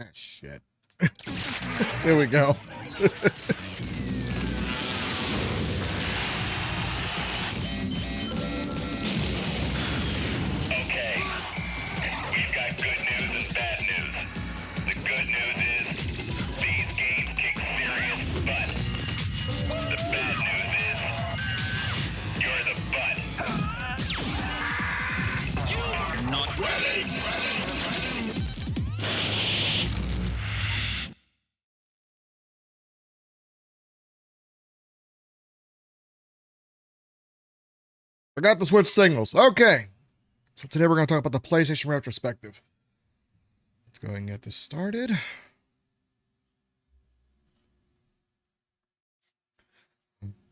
Ah, shit. There we go. Okay, we've got good news and bad news. The good news is these games kick serious butt. The bad news is you're the butt. You are not ready. I got the switch signals. Okay. So today we're going to talk about the PlayStation Retrospective. Let's go ahead and get this started.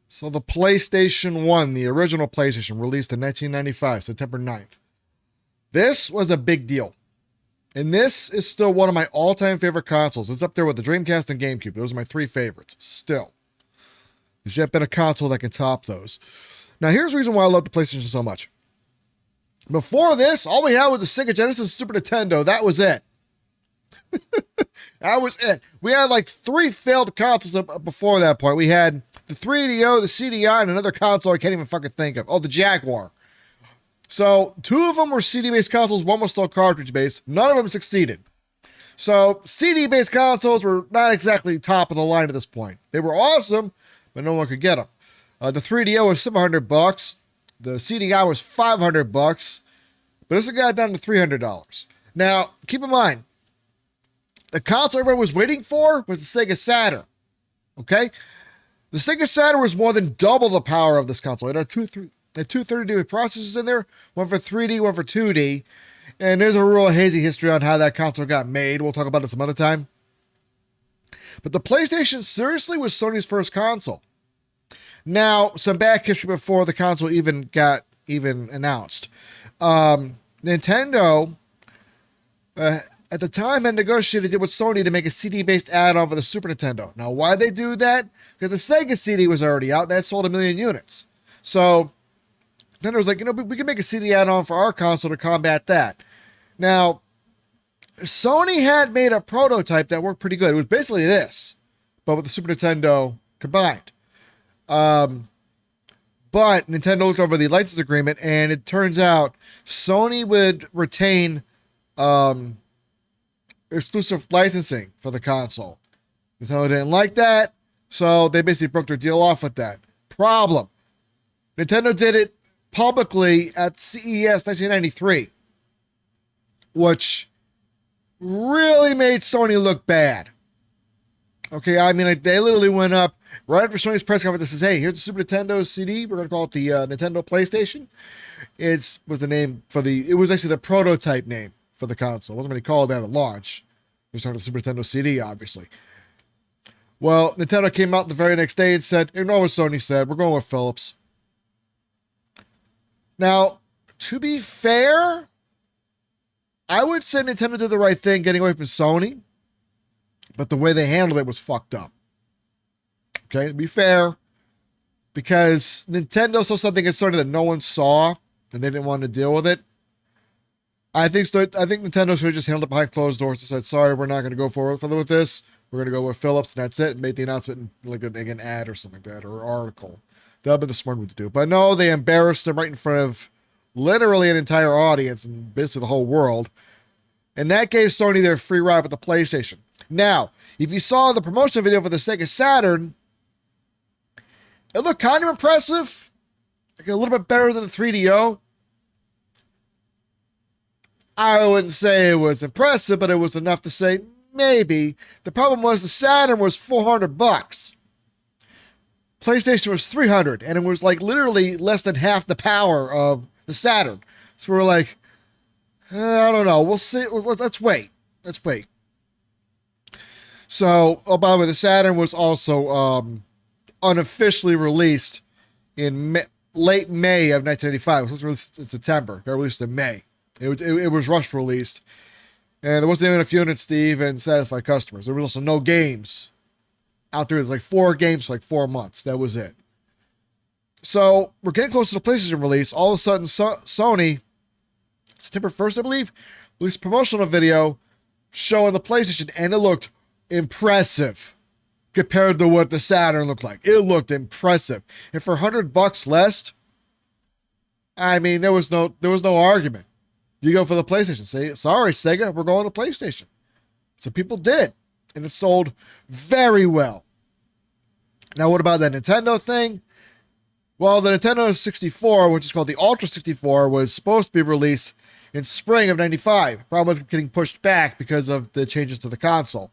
So the PlayStation 1, the original PlayStation, released in 1995, September 9th. This was a big deal. And this is still one of my all-time favorite consoles. It's up there with the Dreamcast and GameCube. Those are my three favorites, still. There's yet been a console that can top those. Now, here's the reason why I love the PlayStation so much. Before this, all we had was a Sega Genesis and Super Nintendo. That was it. That was it. We had like 3 failed consoles before that point. We had the 3DO, the CDI, and another console I can't even fucking think of. Oh, the Jaguar. So 2 of them were CD-based consoles. 1 was still cartridge-based. None of them succeeded. So CD-based consoles were not exactly top of the line at this point. They were awesome, but no one could get them. The 3DO was $700. The CDI was $500. But this got down to $300. Now, keep in mind, the console everyone was waiting for was the Sega Saturn. Okay? The Sega Saturn was more than double the power of this console. It had two 30D processors in there, one for 3D, one for 2D. And there's a real hazy history on how that console got made. We'll talk about it some other time. But the PlayStation seriously was Sony's first console. Now, some back history before the console even got announced. Nintendo, at the time, had negotiated with Sony to make a CD-based add-on for the Super Nintendo. Now, why they do that? Because the Sega CD was already out, and that sold 1 million units. So, Nintendo was like, we can make a CD add-on for our console to combat that. Now, Sony had made a prototype that worked pretty good. It was basically this, but with the Super Nintendo combined. But Nintendo looked over the license agreement, and it turns out Sony would retain exclusive licensing for the console. Nintendo didn't like that, so they basically broke their deal off with that. Problem. Nintendo did it publicly at CES 1993, which really made Sony look bad. Okay, I mean, they literally went up right after Sony's press conference that says, hey, here's the Super Nintendo CD. We're going to call it the Nintendo PlayStation. It was actually the prototype name for the console. It wasn't really called that at launch. It was on the Super Nintendo CD, obviously. Well, Nintendo came out the very next day and said, ignore what Sony said. We're going with Philips. Now, to be fair, I would say Nintendo did the right thing getting away from Sony. But the way they handled it was fucked up. Okay, to be fair, because Nintendo saw something in Sony that no one saw, and they didn't want to deal with it. I think Nintendo should have just handled it behind closed doors and said, sorry, we're not going to go forward with this. We're going to go with Philips, and that's it, and made the announcement in like an ad or something like that, or an article. That would have been the smart move to do. But no, they embarrassed them right in front of literally an entire audience and basically the whole world. And that gave Sony their free ride with the PlayStation. Now, if you saw the promotion video for the Sega Saturn, it looked kind of impressive. Like a little bit better than the 3DO. I wouldn't say it was impressive, but it was enough to say maybe. The problem was the Saturn was $400. PlayStation was $300, and it was like literally less than half the power of the Saturn. So we're like, I don't know. We'll see. Let's wait. So, oh, by the way, the Saturn was also unofficially released in late May of 1985. It was released in September. Got released in May. It was rush released. And there wasn't even enough units to even satisfy customers. There was also no games out there. There's like 4 games for like 4 months. That was it. So, we're getting close to the PlayStation release. All of a sudden, Sony, September 1st, I believe, released a promotional video showing the PlayStation, and it looked impressive compared to what the Saturn looked like. It looked impressive. And for $100 less, I mean, there was no argument. You go for the PlayStation. Say, sorry, Sega, we're going to PlayStation. So people did, and it sold very well. Now, what about that Nintendo thing? Well, the Nintendo 64, which is called the Ultra 64, was supposed to be released in spring of 95. Problem was getting pushed back because of the changes to the console.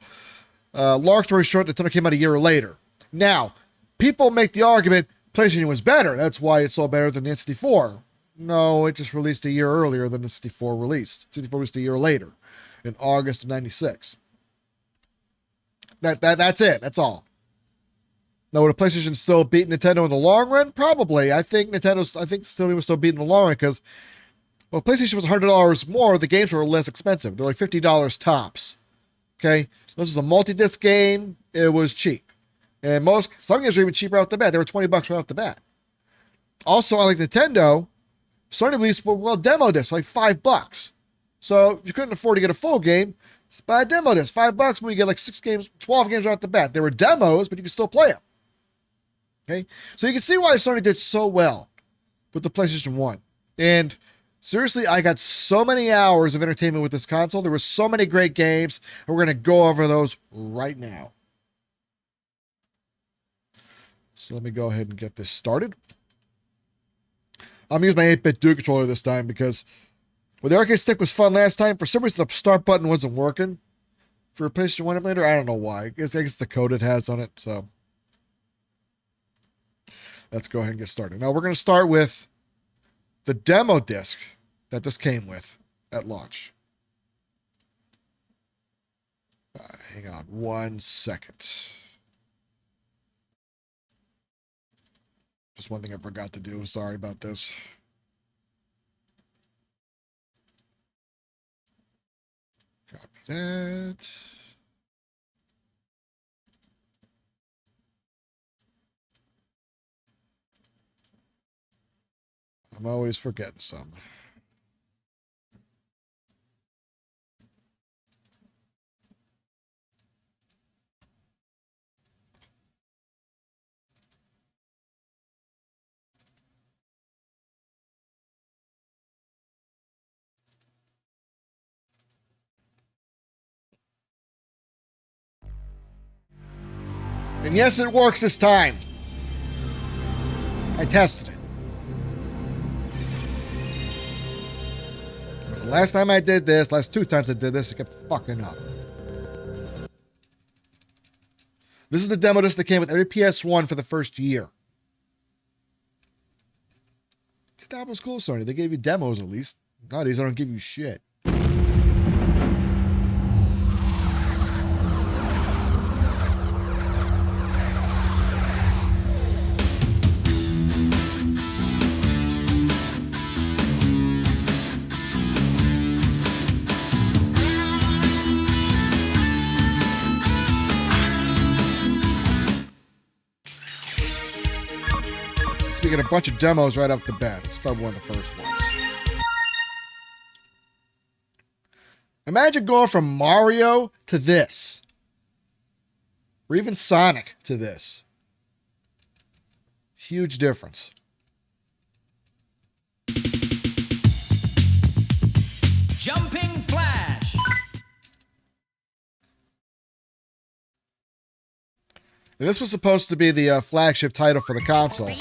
Long story short, Nintendo came out a year later. Now, people make the argument PlayStation was better. That's why it sold better than the N64. No, it just released a year earlier than the 64 released. 64 released a year later, in August of 96. That's it. That's all. Now, would a PlayStation still beat Nintendo in the long run? Probably. I think Sony was still beating the long run because, well, PlayStation was $100 more. The games were less expensive. They're like $50 tops. Okay, this was a multi-disc game. It was cheap, and some games were even cheaper off the bat. They were $20 right off the bat. Also, unlike Nintendo, Sony released demo discs for like $5. So if you couldn't afford to get a full game, just buy a demo disc. $5 when you get like 6 games, 12 games right off the bat. They were demos, but you can still play them. Okay, so you can see why Sony did so well with the PlayStation 1. And seriously, I got so many hours of entertainment with this console. There were so many great games, and we're going to go over those right now. So let me go ahead and get this started. I'm using my 8-bit Duke controller this time because well, the arcade stick was fun last time. For some reason, the start button wasn't working for a PlayStation 1 emulator. I don't know why. I guess the code it has on it. So let's go ahead and get started. Now we're going to start with the demo disc that this came with at launch. Hang on 1 second. Just one thing I forgot to do. Sorry about this. Copy that. I'm always forgetting some. And yes, it works this time. I tested it. The last time I did this, last 2 times I did this, it kept fucking up. This is the demo disc that came with every PS1 for the first year. See, that was cool, Sony. They gave you demos at least. Nowadays, I don't give you shit. We get a bunch of demos right off the bat. Let's start one of the first ones. Imagine going from Mario to this. Or even Sonic to this. Huge difference. Jumping Flash. And this was supposed to be the flagship title for the console.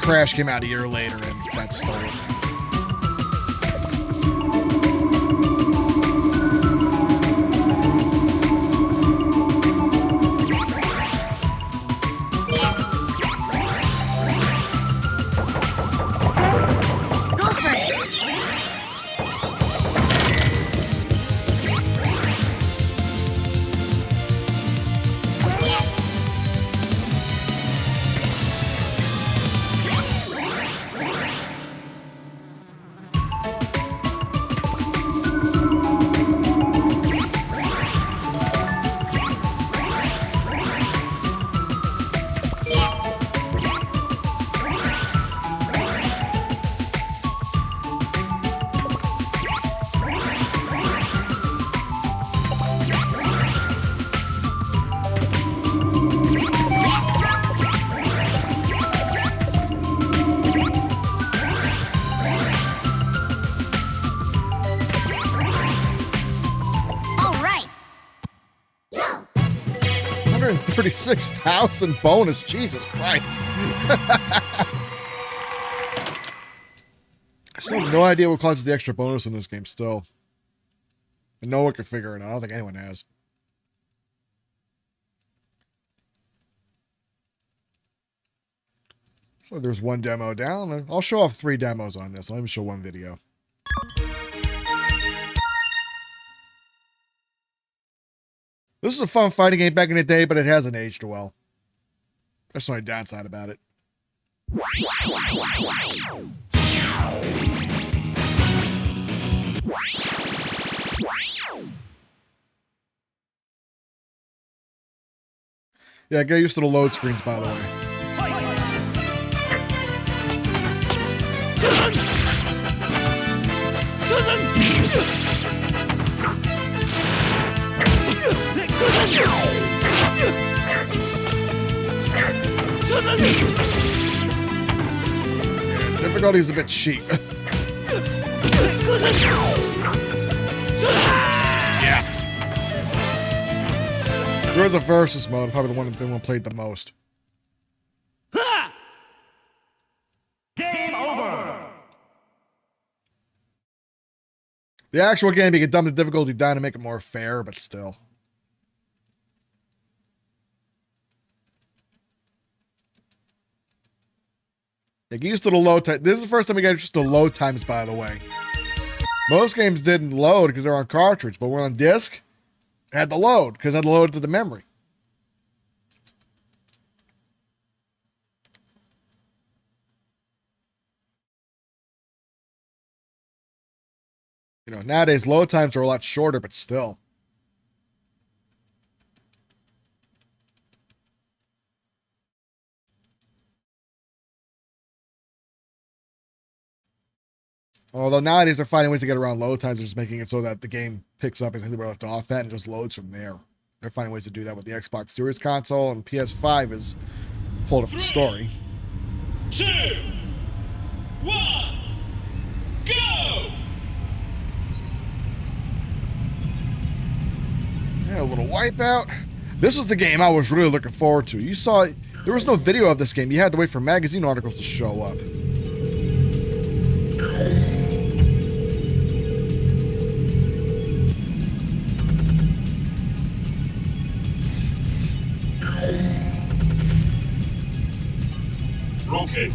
Crash came out a year later and that stole it. 136,000 bonus. Jesus Christ. I still have no idea what causes the extra bonus in this game still. And no one can figure it out. I don't think anyone has. So there's one demo down. I'll show off 3 demos on this. I'll even show one video. This was a fun fighting game back in the day, but it hasn't aged well. That's the only downside about it. Yeah, get used to the load screens, by the way. Yeah, difficulty is a bit cheap. Yeah. There was a versus mode, probably the one that everyone played the most. Game over. The actual game, you can dumb the difficulty down to make it more fair, but still. Get used to the load time. This is the first time we got used to load times, by the way. Most games didn't load because they're on cartridge, but we're on disc. It had to load because it had to load to the memory. You know, nowadays load times are a lot shorter, but still. Although nowadays they're finding ways to get around load times, they're just making it so that the game picks up exactly where it left off at and just loads from there. They're finding ways to do that with the Xbox Series console, and PS5 is a whole different story. 2, 1, go! Yeah, a little Wipeout. This was the game I was really looking forward to. You saw, there was no video of this game. You had to wait for magazine articles to show up. Roll case.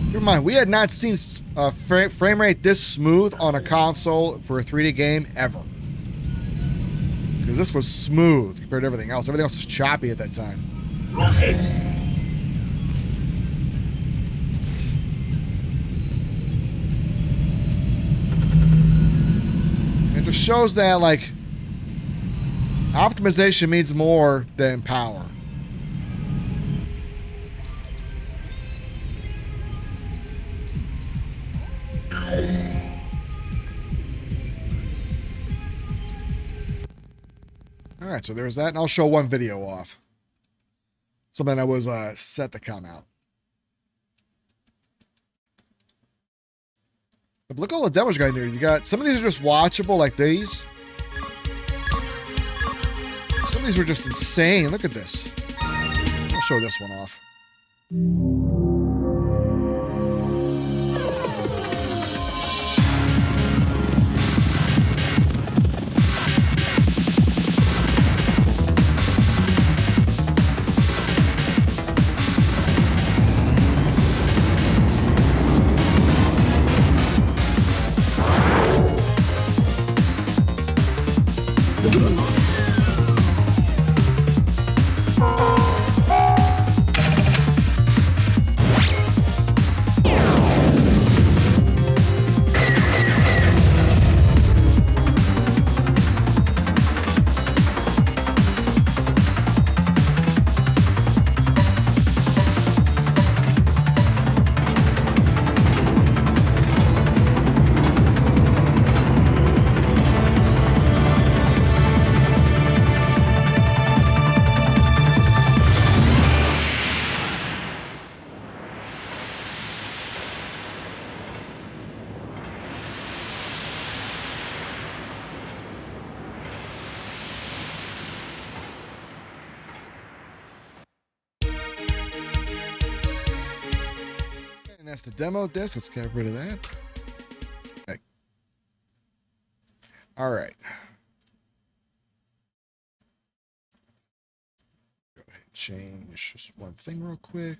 Keep in mind, we had not seen frame rate this smooth on a console for a 3D game ever. Because this was smooth compared to everything else. Everything else was choppy at that time. It just shows that, like, optimization means more than power. Alright, so there's that, and I'll show one video off. Something that was set to come out. But look at all the demos you got in here. You got, some of these are just watchable, like these. Some of these were just insane. Look at this. I'll show this one off. That's the demo disc. Let's get rid of that. Okay. All right. Go ahead and change just one thing real quick.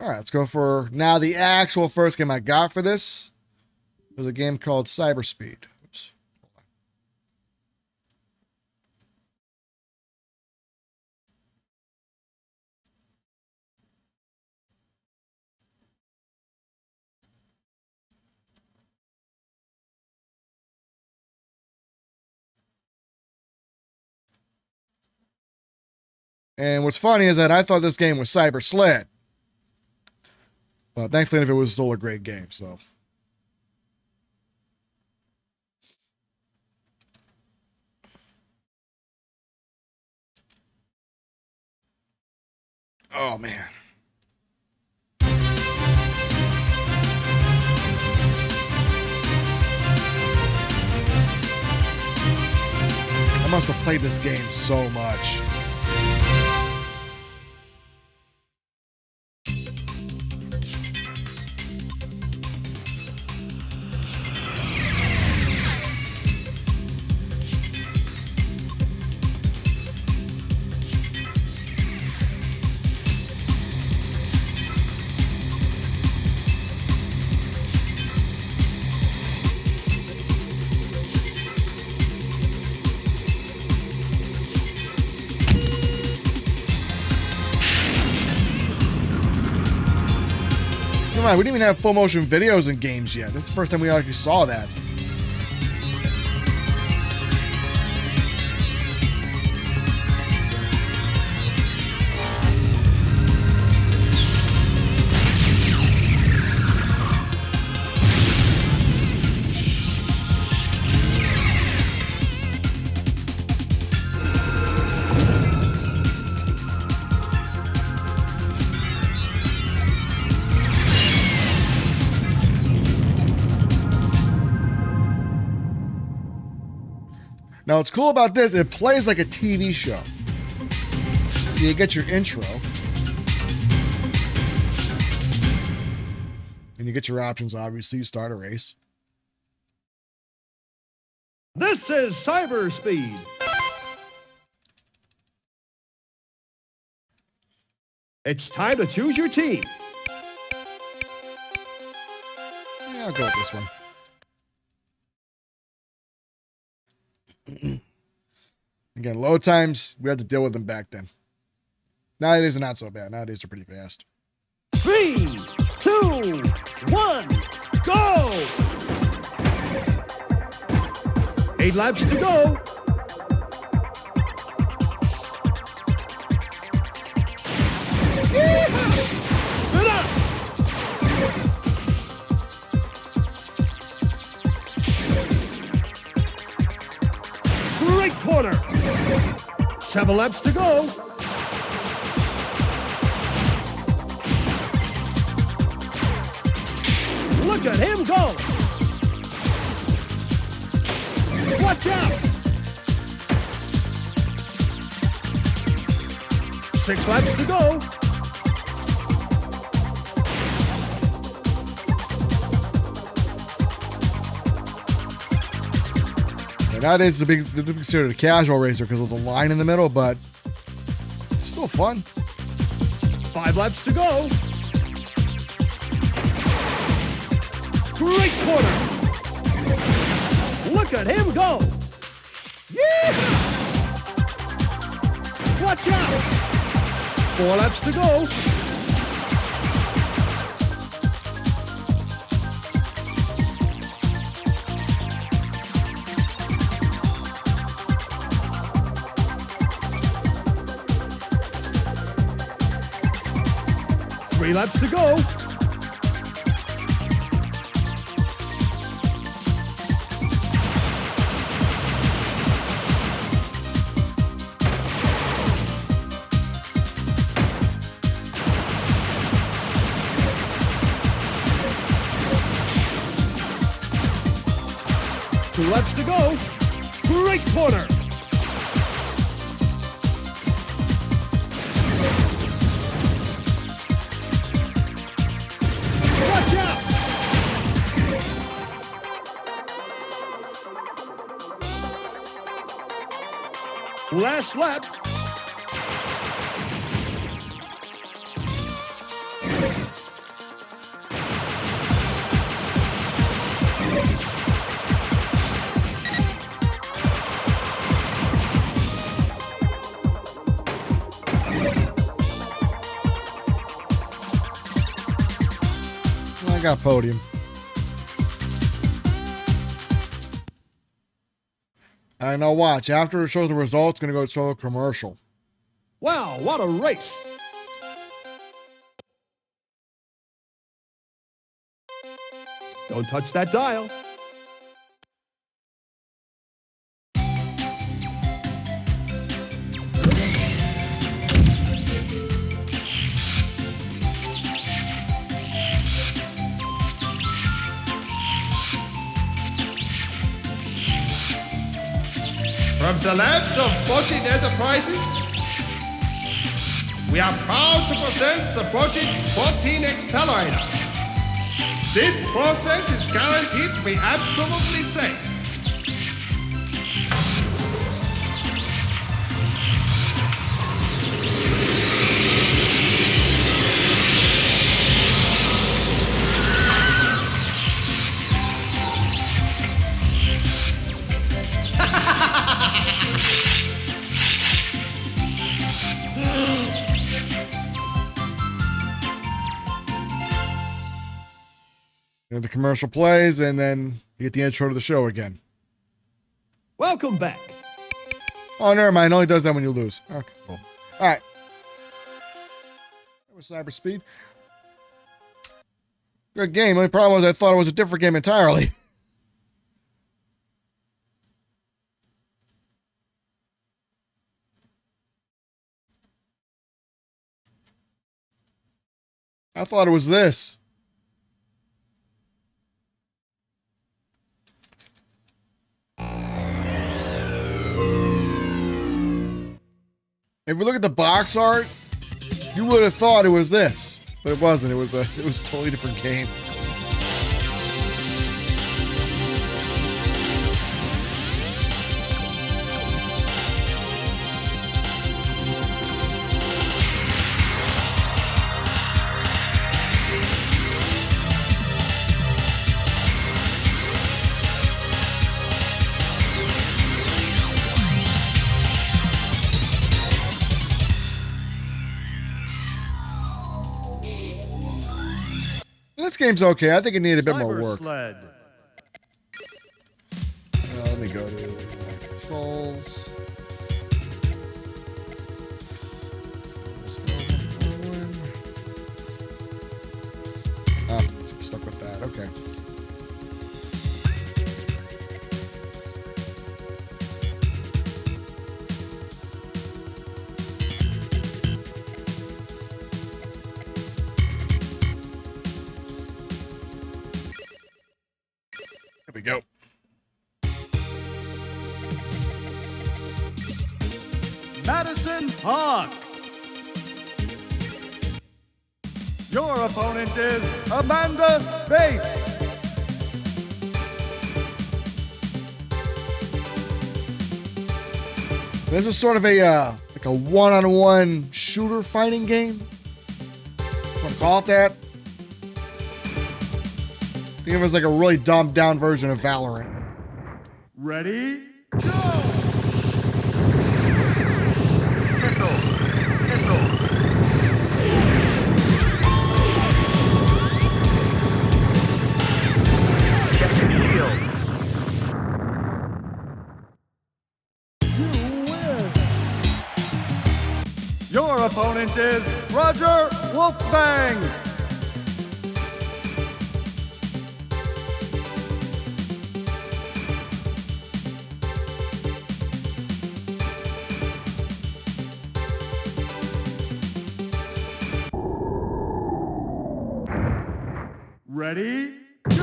All right, let's go for now. The actual first game I got for this was a game called Cyberspeed. Oops. And what's funny is that I thought this game was Cyber Sled. But thankfully, if it was still a great game, so. Oh, man. I must have played this game so much. Come on, we didn't even have full motion videos in games yet. This is the first time we actually saw that. Now, what's cool about this, it plays like a TV show. So you get your intro. And you get your options, obviously. You start a race. This is Cyberspeed. It's time to choose your team. Yeah, I'll go with this one. Again, load times, we had to deal with them back then. Nowadays, they're not so bad. Nowadays, they're pretty fast. 3, 2, 1, go! 8 laps to go. Yeehaw! Good up! Great corner. 7 laps to go. Look at him go. Watch out. 6 laps to go. Nowadays, it's considered a casual racer because of the line in the middle, but it's still fun. 5 laps to go. Great corner. Look at him go. Yeah! Watch out. 4 laps to go. Three laps to go. Two laps to go. Straight corner. Watch out. Last lap. I got podium. I know. Watch. After it shows the results, it's gonna go show a commercial. Wow, what a race. Don't touch that dial. From the labs of Bochet Enterprises, we are proud to present the Bochet 14 Accelerator. This process is guaranteed to be absolutely safe. And the commercial plays, and then you get the intro to the show again. Welcome back. Oh, never mind. It only does that when you lose. Okay, cool. All right. That was Cyber Speed. Good game. The only problem was I thought it was a different game entirely. I thought it was this. If you look at the box art, you would have thought it was this, but it wasn't. It was a totally different game. This game's okay. I think it needed a bit more work. Sled. Let me go to controls. I'm stuck with that. Okay. There we go. Madison Hawk. Your opponent is Amanda Bates. This is sort of a like a one-on-one shooter fighting game. Want to call it that? Think of it as like a really dumbed down version of Valorant. Ready? Go! Your opponent is Roger Wolfbang. Ready? Go!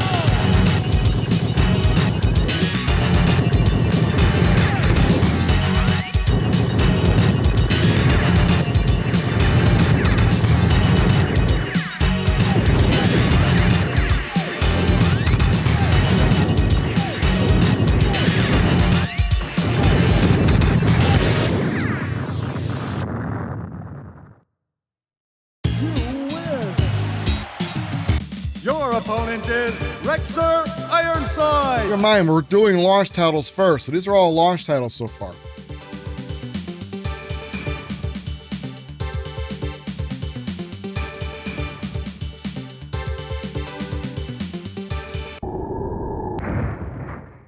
opponent is Rexer Ironside. Keep in mind, we're doing launch titles first, so these are all launch titles so far.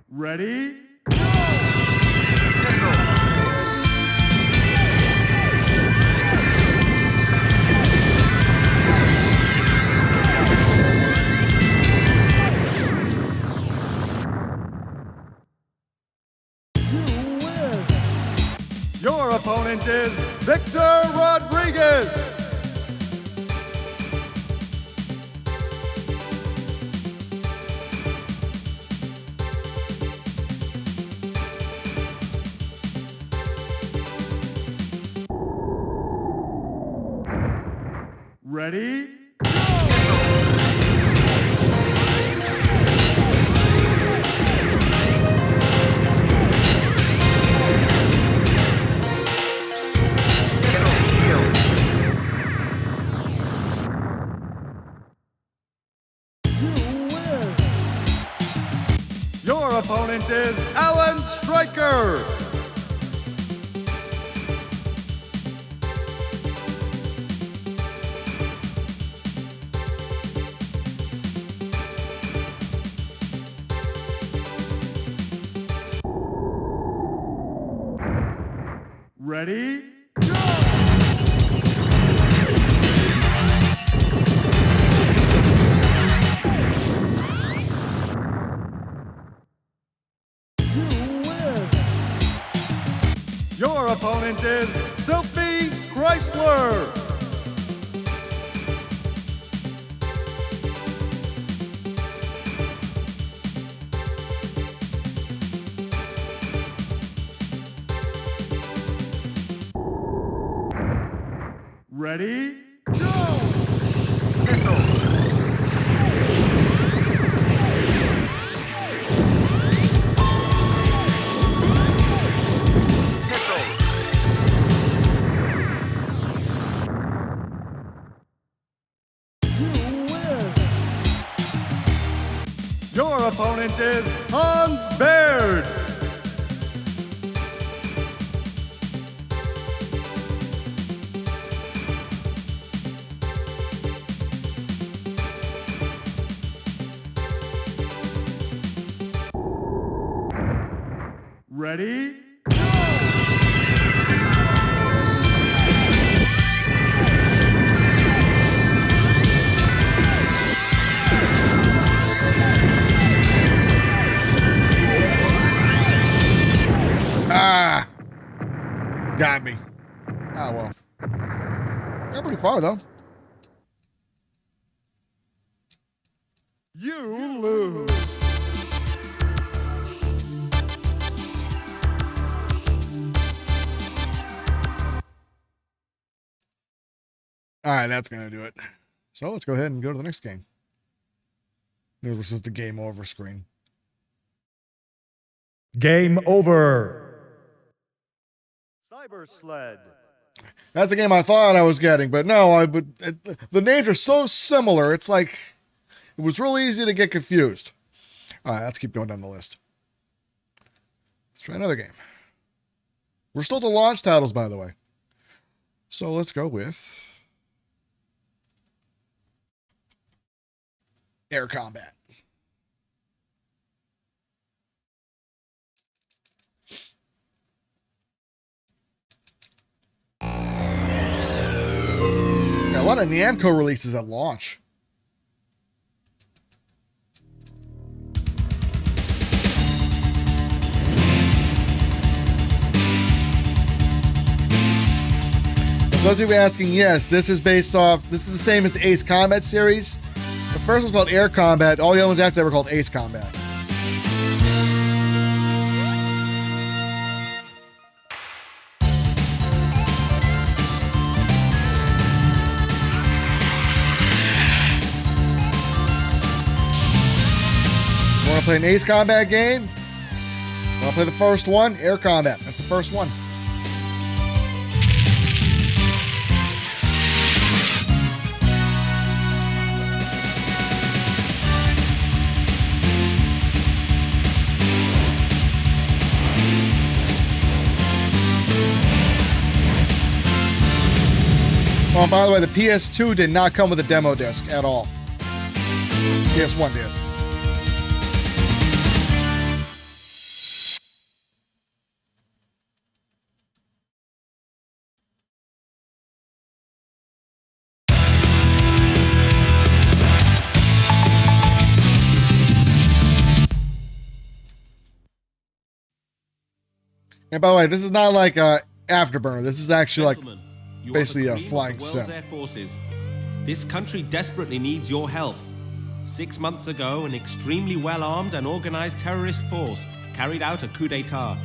Ready? Your opponent is Victor Rodriguez. Ready? Your opponent is Alan Stryker. Ready? Your opponent is Sophie Chrysler. Ready? Your opponent is Hans Baird. Ready? Ah! Got me. Ah, well. Got pretty far, though. You lose. All right, that's going to do it. So let's go ahead and go to the next game. This is the game over screen. Game over. Cyber Sled. That's the game I thought I was getting, but no, the names are so similar. It's like it was real easy to get confused. All right, let's keep going down the list. Let's try another game. We're still to launch titles, by the way. So let's go with Air Combat. Got a lot of Namco releases at launch. For those of you asking, yes, this is the same as the Ace Combat series. The first was called Air Combat. All the other ones after that were called Ace Combat. You want to play an Ace Combat game? Want to play the first one? Air Combat. That's the first one. Oh, by the way, the PS2 did not come with a demo disc at all. PS1 did. And by the way, this is not like a Afterburner. This is actually like basically a flying sim. Air Forces. This country desperately needs your help. 6 months ago, an extremely well-armed and organized terrorist force carried out a coup d'etat.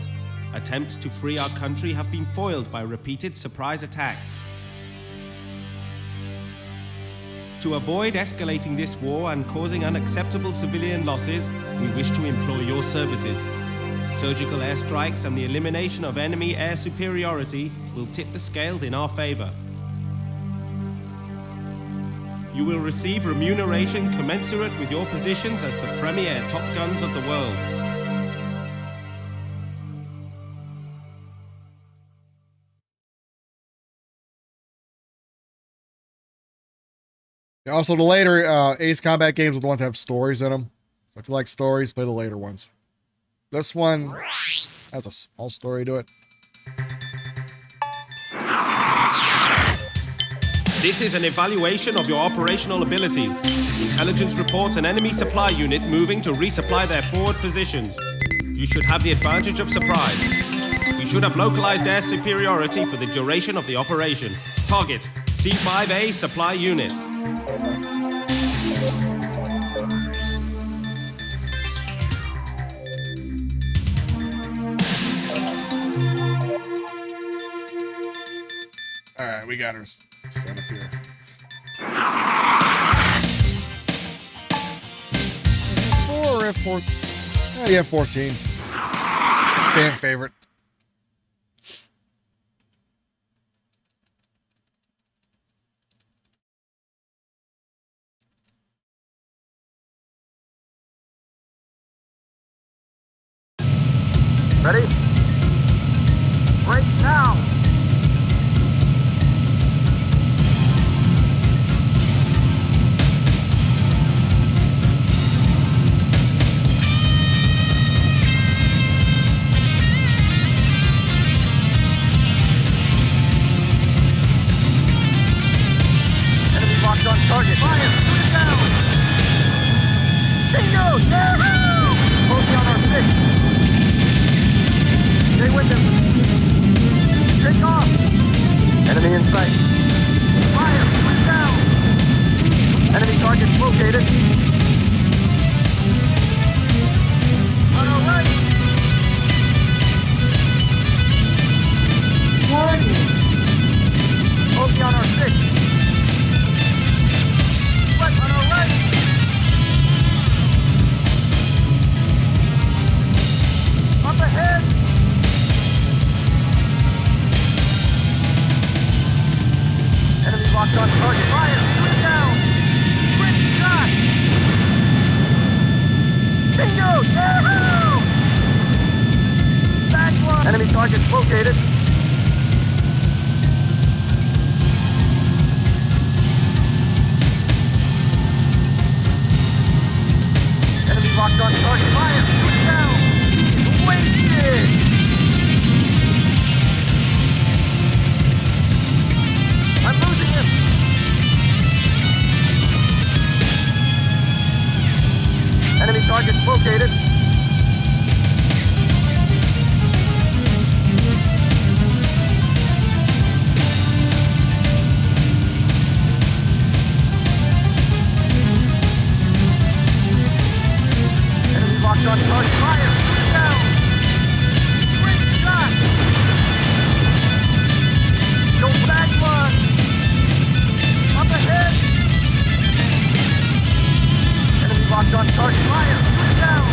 Attempts to free our country have been foiled by repeated surprise attacks. To avoid escalating this war and causing unacceptable civilian losses, we wish to employ your services. Surgical airstrikes and the elimination of enemy air superiority will tip the scales in our favor. You will receive remuneration commensurate with your positions as the premier Top Guns of the world. Yeah, also, the later Ace Combat games are the ones that have stories in them. So if you like stories, play the later ones. This one has a small story to it. This is an evaluation of your operational abilities. Intelligence reports an enemy supply unit moving to resupply their forward positions. You should have the advantage of surprise. We should have localized air superiority for the duration of the operation. Target, C5A supply unit. Alright, we got her set up here. F4 or F4? Oh, yeah, 14. Fan favorite. Ready? Break now! Enemy locked on target. Fire! Shoot it down! Bingo! Yahoo! Focus on our six. Stay with them. Take off. Enemy in sight. Fire! Shoot down! Enemy targets located. On our right. Warning. Focus on our six. Left on our right. Up ahead. Enemy locked on target. Fire! Shoot down! Quick shot! Bingo! Yahoo! Back one! Enemy targets located. Enemy locked on target. Fire! Shoot down! Wasted! I'm losing him! Enemy targets located. Enemy locked on target. Fire! Shoot down! Great shot! Go back one! Up ahead! Enemy locked on target. Fire! Shoot down!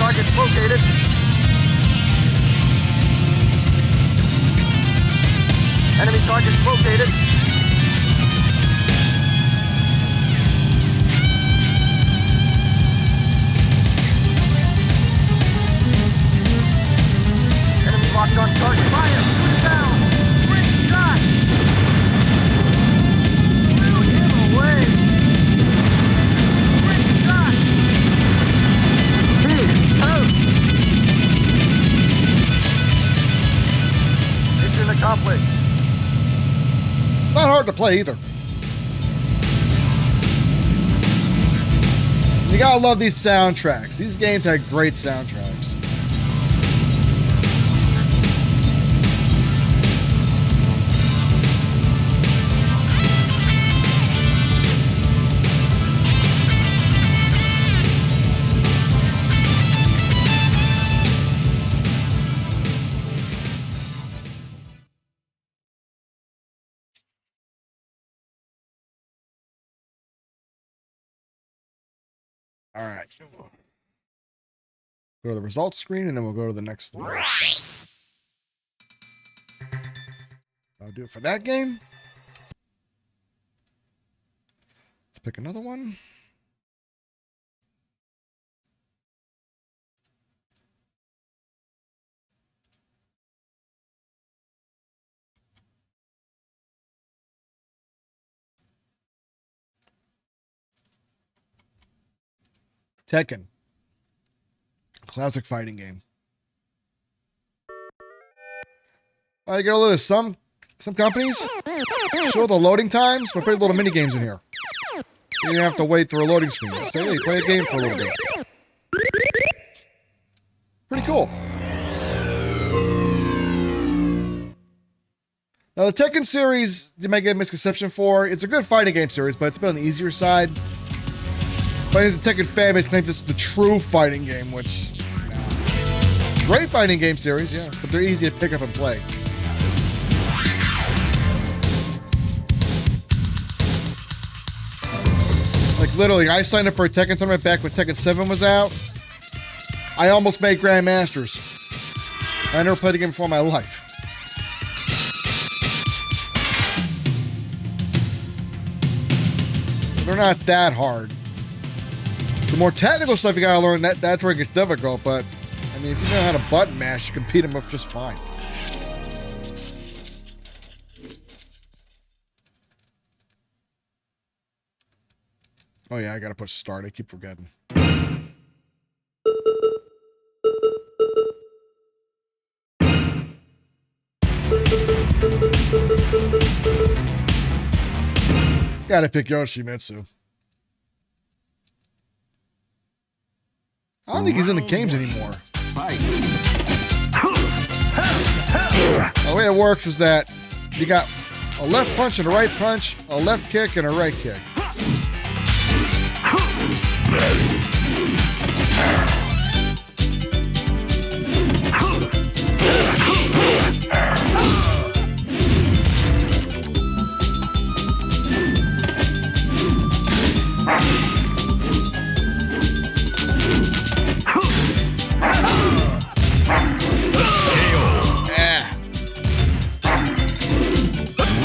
targets located. Enemy targets located. Enemy locked on target. Fire! Shoot down! Great shot! Blew him away! Great shot! He's out! Mission accomplished. It's not hard to play either. You gotta love these soundtracks. These games had great soundtracks. All right. Go to the results screen, and then we'll go to the next one. I'll do it for that game. Let's pick another one. Tekken. Classic fighting game. I get a little of some companies show the loading times, but put little mini games in here. So you don't have to wait for a loading screen. Just say, hey, play a game for a little bit. Pretty cool. Now the Tekken series, you might get a misconception for. It's a good fighting game series, but it's been on the easier side. But as the Tekken fan base claims this is the true fighting game, which... Nah. Great fighting game series, yeah. But they're easy to pick up and play. Like, literally, I signed up for a Tekken tournament back when Tekken 7 was out. I almost made Grandmasters. I never played a game before in my life. They're not that hard. The more technical stuff you gotta learn, that's where it gets difficult, but I mean, if you know how to button mash, you can beat them up just fine. Oh yeah, I gotta push start, I keep forgetting. Gotta pick Yoshimitsu. I don't think he's in the games anymore. The way it works is that you got a left punch and a right punch, a left kick and a right kick.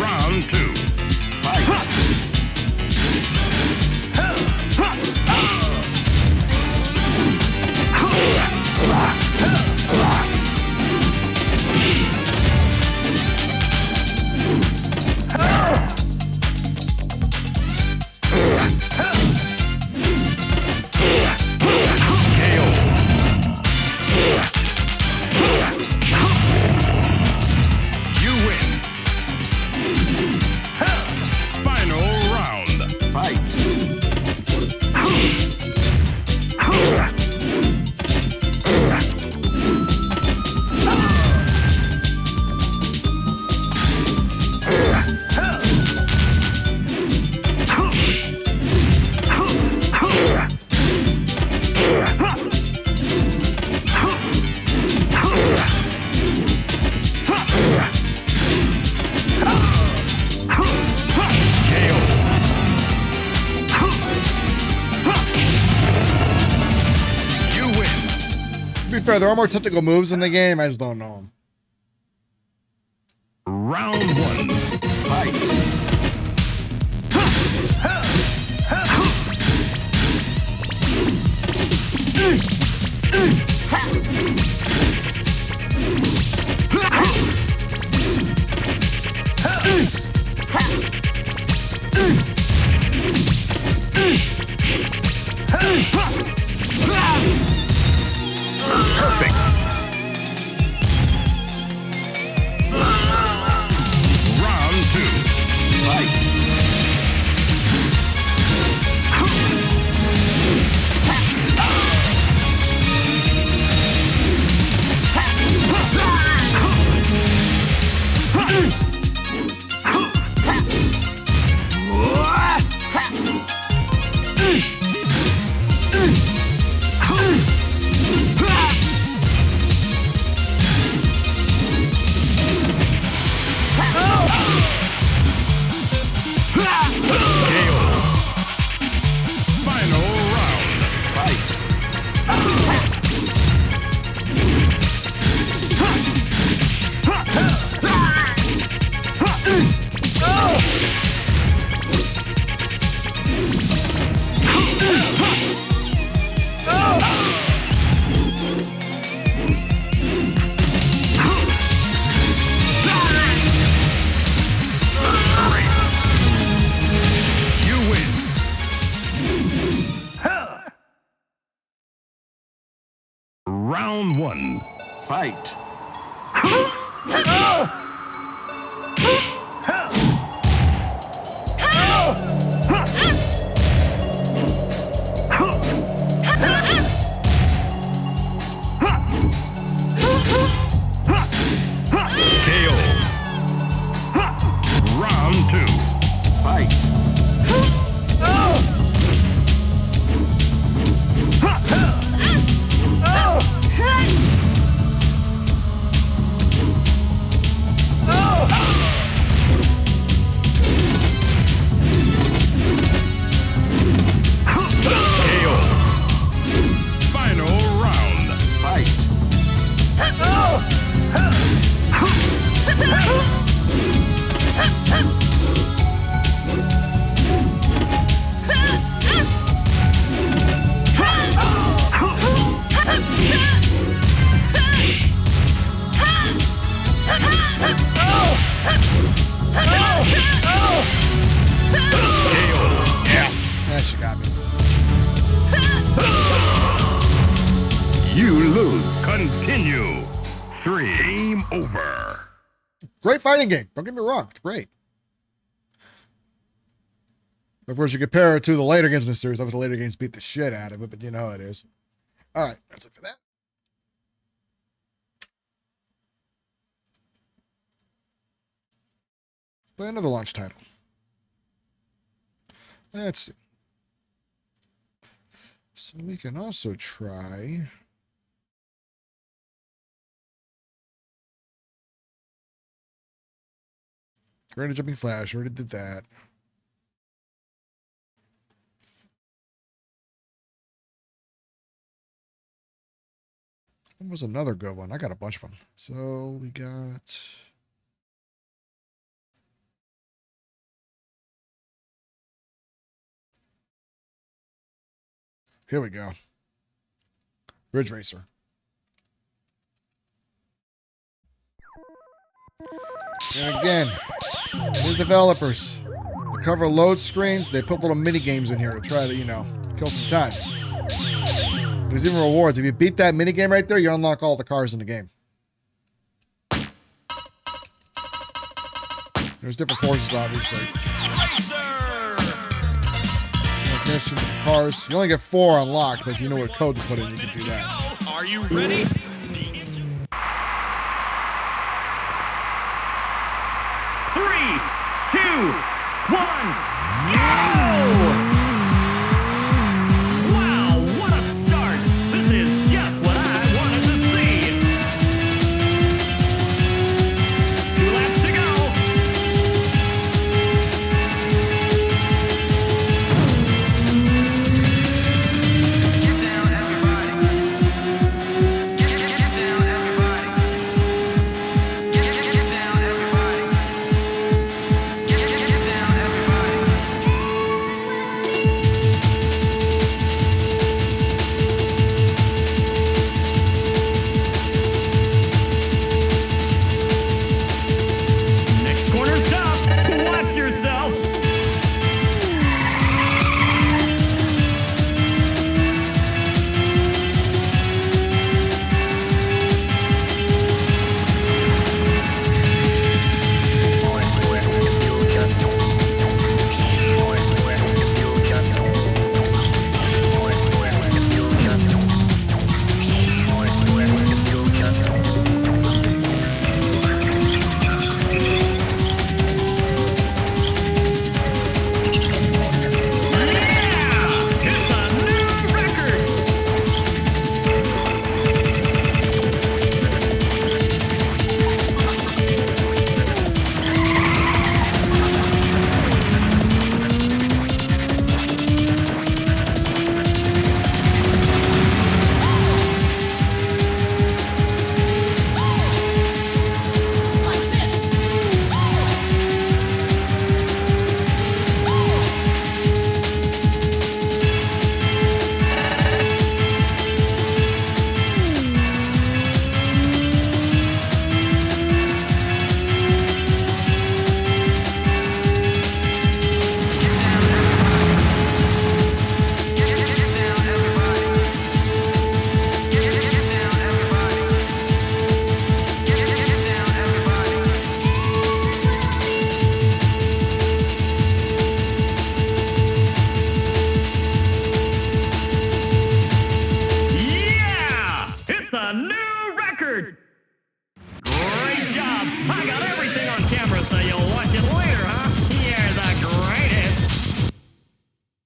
Round two. Fight. fair, there are more technical moves in the game. I just don't know them. Round one. Fight. Perfect. Round two. Fight. Round one. Fight. KO. Round two. Fight. She got me. You lose. Continue. 3. Game over. Great fighting game. Don't get me wrong. It's great. Of course, you compare it to the later games in the series. Obviously, the later games beat the shit out of it, but you know how it is. All right. That's it for that. Play another launch title. Let's see. So we can also try. Granted Jumping Flash, already did that. What was another good one? I got a bunch of them. So we got. Here we go. Ridge Racer. And again, these developers, they cover load screens. They put little mini games in here to try to, you know, kill some time. There's even rewards. If you beat that mini game right there, you unlock all the cars in the game. There's different courses, obviously. Mission, cars. You only get 4 unlocked, but if you know what code to put in, you can do that. Are you ready? 3, 2, 1, go! Wow, what a start! This is just what I wanted to see! 2 laps to go! Get down, everybody! Get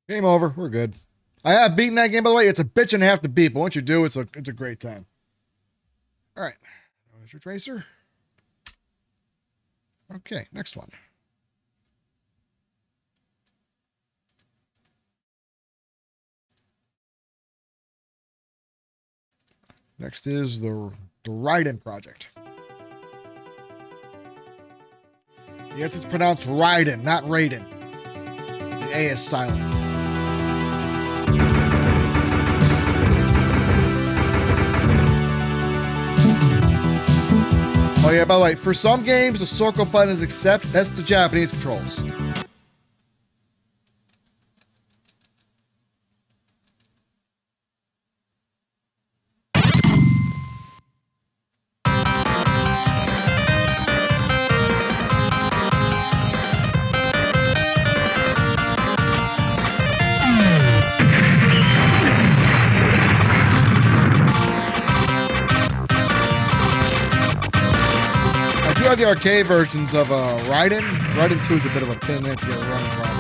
Game over. We're good. I have beaten that game, by the way. It's a bitch and a half to beat, but once you do, it's a great time. All right. There's your tracer. Okay, next one. Next is the Raiden project. Yes, it's pronounced Raiden, not Raiden. The A is silent. Oh yeah, by the way, for some games, the circle button is accept. That's the Japanese controls. I do have the arcade versions of Raiden. Raiden 2 is a bit of a pain in the neck to get running properly.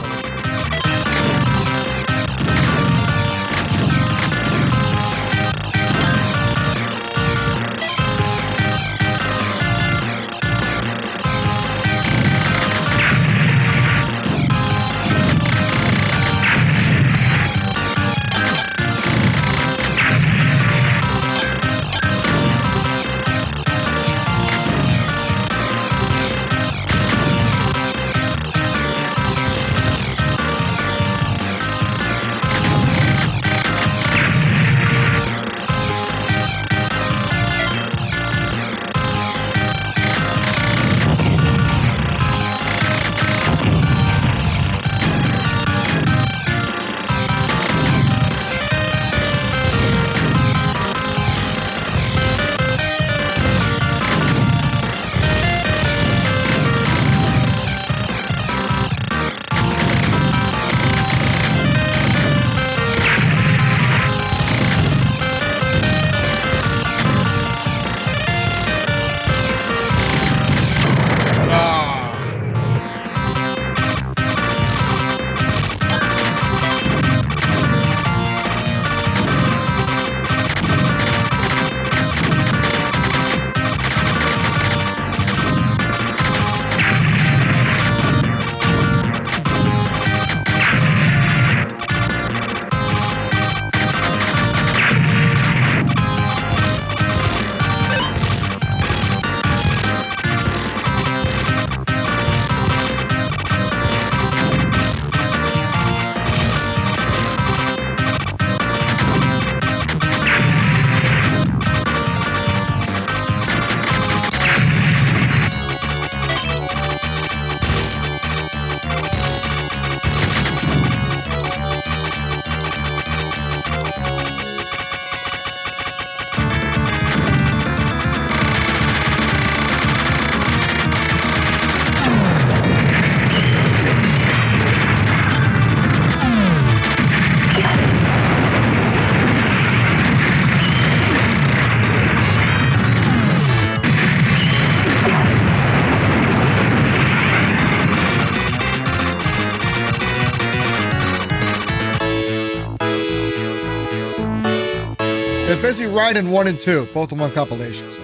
It's basically Raiden 1 and 2, both in one compilation. So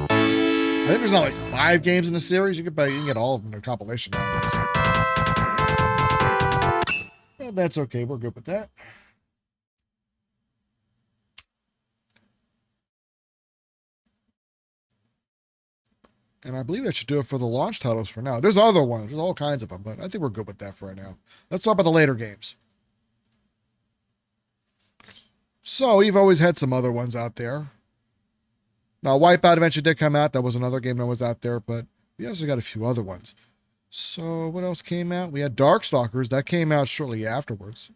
I think there's not like 5 games in the series. You can get all of them in a compilation nowadays. Well, that's okay. We're good with that. And I believe that should do it for the launch titles for now. There's other ones. There's all kinds of them, but I think we're good with that for right now. Let's talk about the later games. So we've always had some other ones out there. Now, Wipeout eventually did come out. That was another game that was out there, but we also got a few other ones. So what else came out? We had Darkstalkers. That came out shortly afterwards.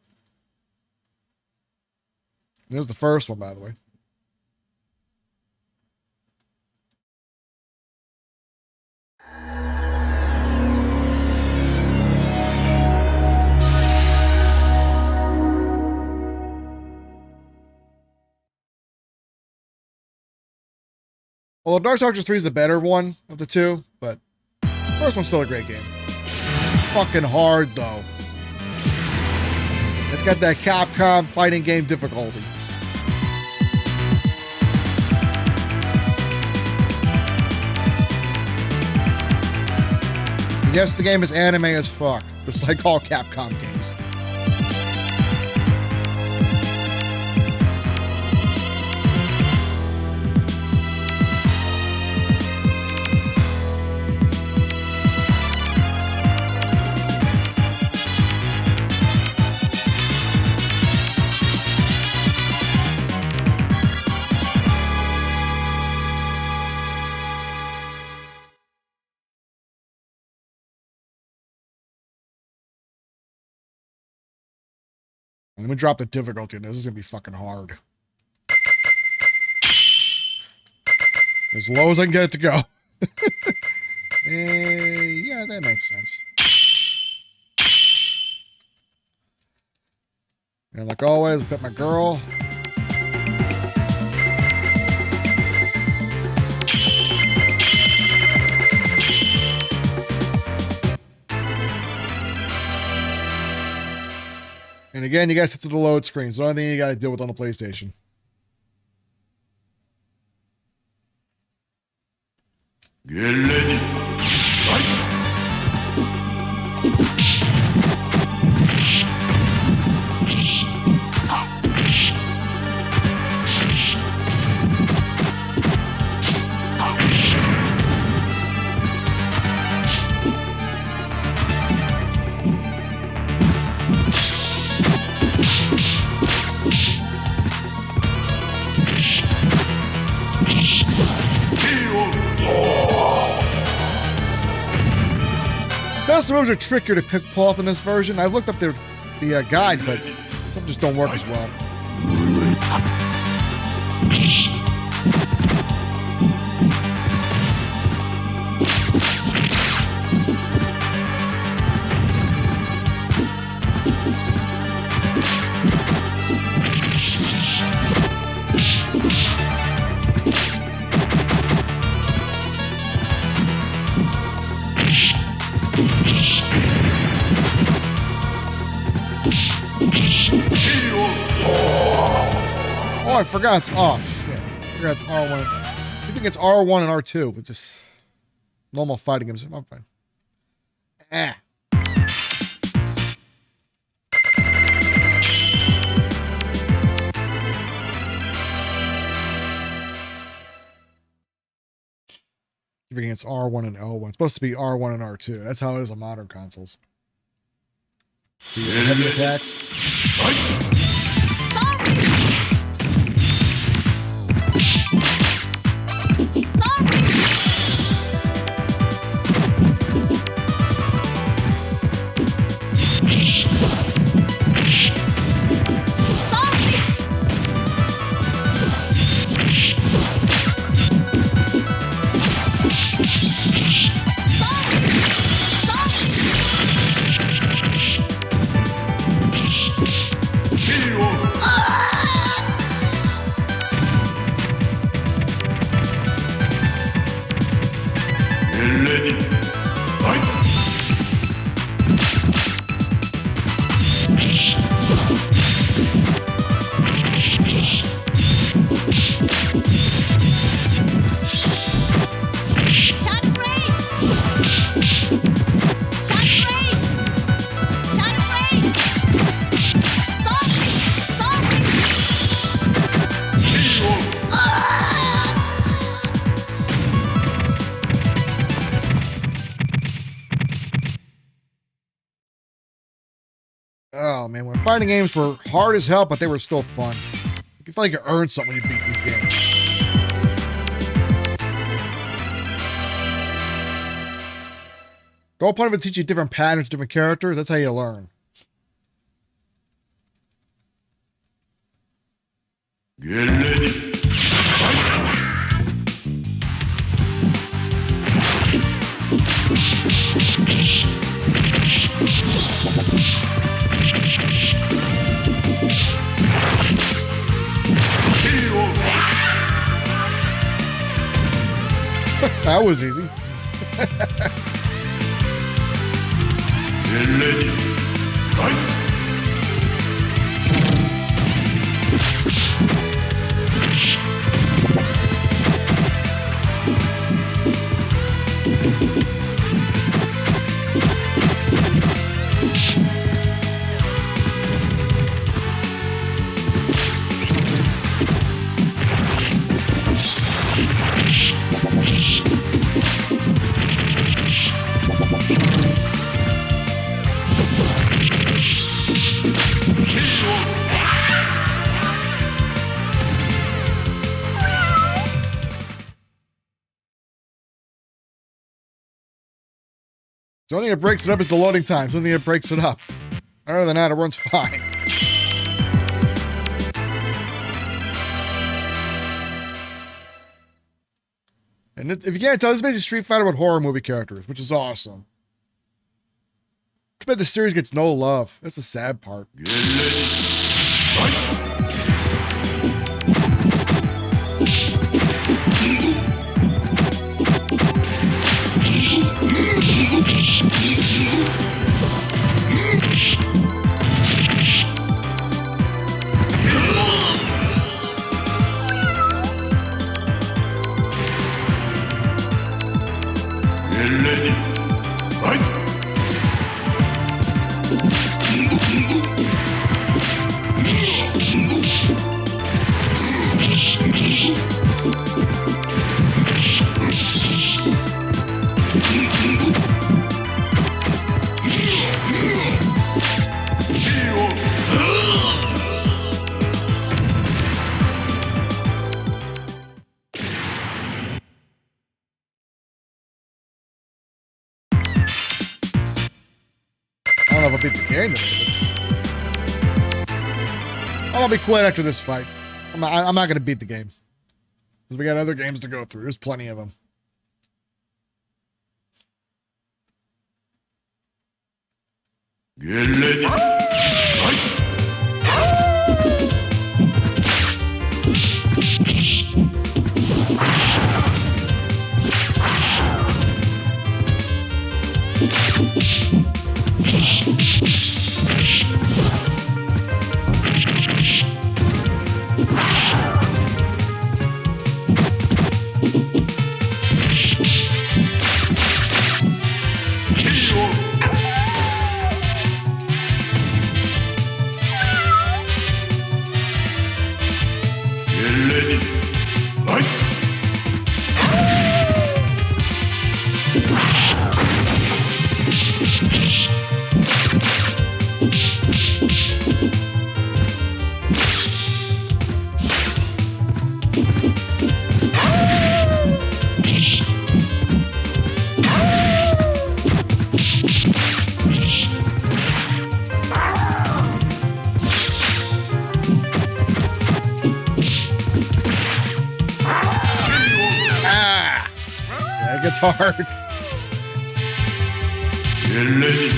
There's the first one, by the way. Well, Darkstalkers 3 is the better one of the two, but the first one's still a great game. It's fucking hard, though. It's got that Capcom fighting game difficulty. Yes, the game is anime as fuck, just like all Capcom games. Let me drop the difficulty in this. This is going to be fucking hard. As low as I can get it to go. Yeah, that makes sense. And like always, put my girl. And again, you guys hit to the load screen. So the only thing you got to deal with on the PlayStation. Get ready. Fight. Special moves are trickier to pull off in this version. I've looked up the guide, but some just don't work as well. Oh, I forgot it's... Oh, shit. I forgot it's R1. I think it's R1 and R2, but just normal fighting games. I'm fine. Ah. Everything it's R1 and L1. It's supposed to be R1 and R2. That's how it is on modern consoles. For your heavy attacks. Oh man, when fighting games were hard as hell, but they were still fun. You feel like you earned something when you beat these games. The whole point of it teach you different patterns, different characters. That's how you learn. Get ready. That was easy. Get ready. Fight. The only thing that breaks it up is the loading times. The only thing that breaks it up. Other than that, it runs fine. And if you can't tell, this is basically Street Fighter with horror movie characters, which is awesome. Too bad the series gets no love. That's the sad part. I don't know if I'll beat the game today. I'll be quiet after this fight. I'm not going to beat the game. Because we got other games to go through. There's plenty of them. Get ready. Fight. Get ready. Fight. Yeah, it gets hard. Get ready.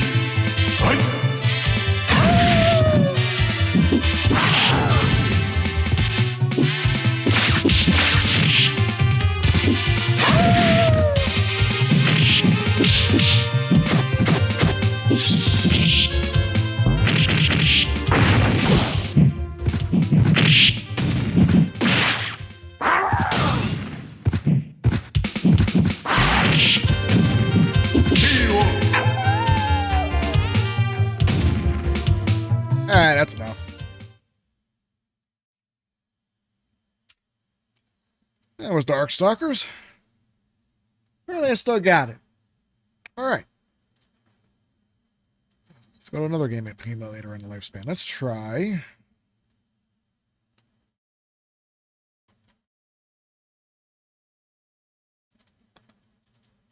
Fight. Alright, that's enough. That was Darkstalkers. Apparently I still got it. Alright. Let's go to another game that came out later in the lifespan. Let's try...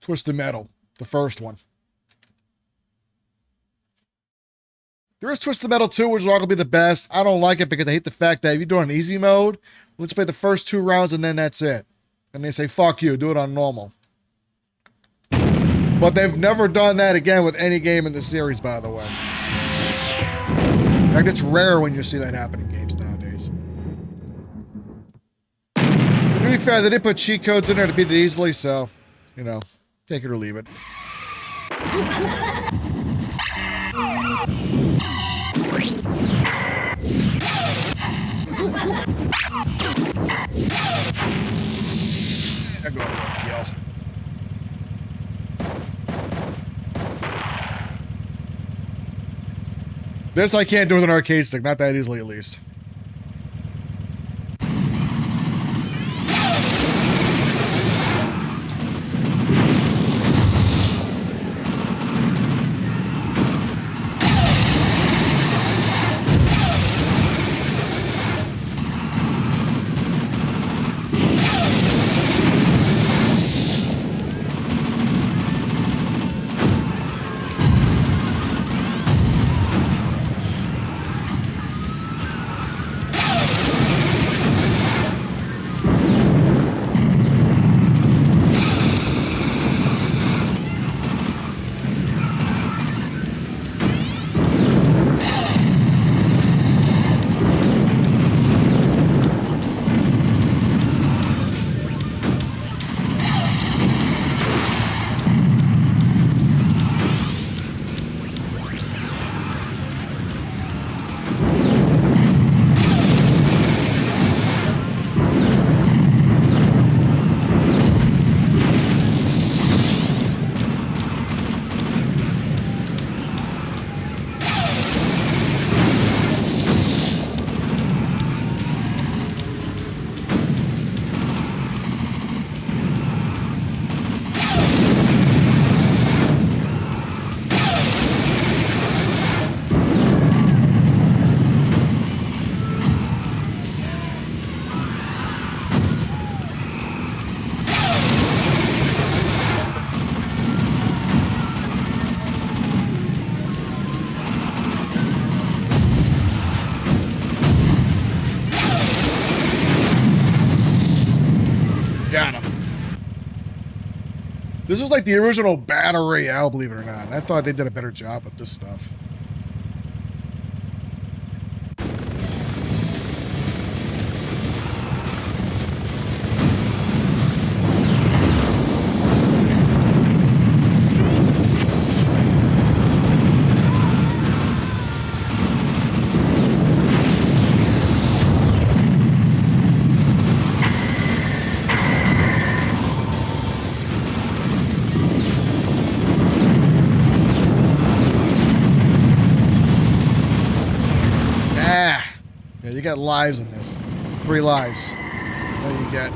Twisted Metal. The first one. There is Twisted Metal 2, which is going to be the best. I don't like it because I hate the fact that if you do it on easy mode, let's play the first 2 rounds and then that's it. And they say, fuck you, do it on normal. But they've never done that again with any game in the series, by the way. In fact, it's rare when you see that happen in games nowadays. But to be fair, they did put cheat codes in there to beat it easily, so, you know, take it or leave it. I go for a kill. This I can't do with an arcade stick, not that easily at least. This was like the original Battle Royale, believe it or not. I thought they did a better job with this stuff. Yeah, you got lives in this. 3 lives. That's how you get.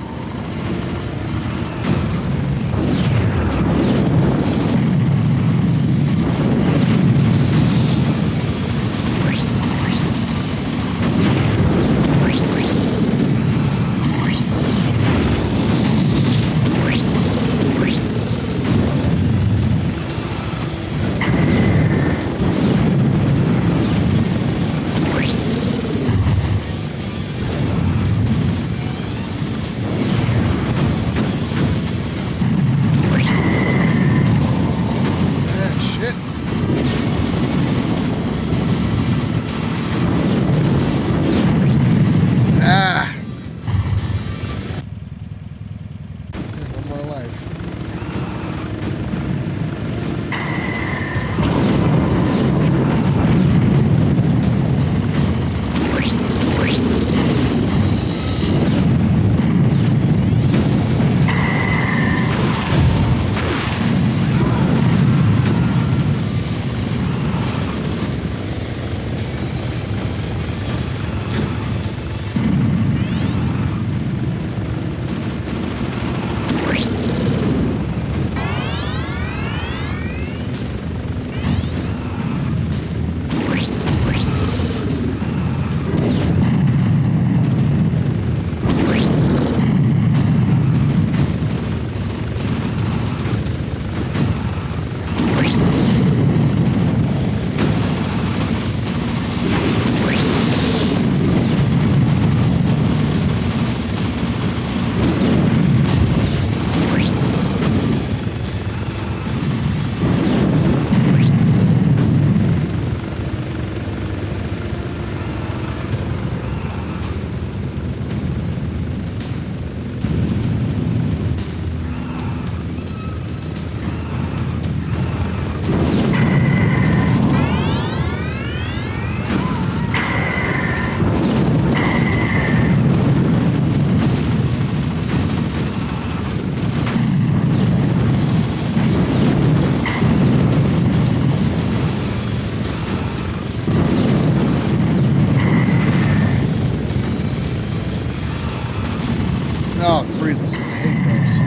Oh, freeze missiles. I hate those.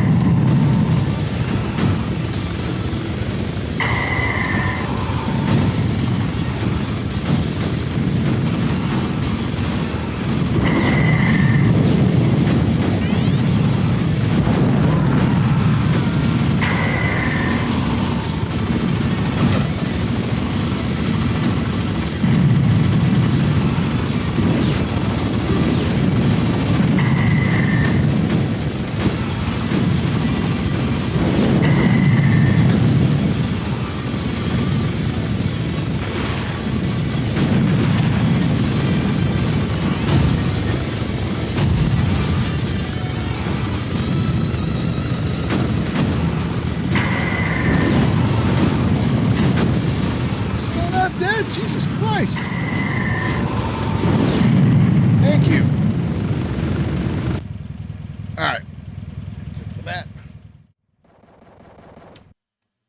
Still not dead? Jesus Christ. Thank you. Alright. That's it for that.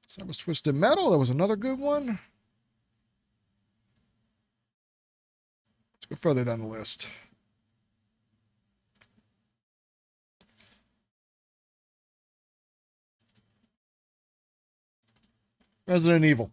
So that was Twisted Metal. That was another good one. Let's go further down the list. Resident Evil.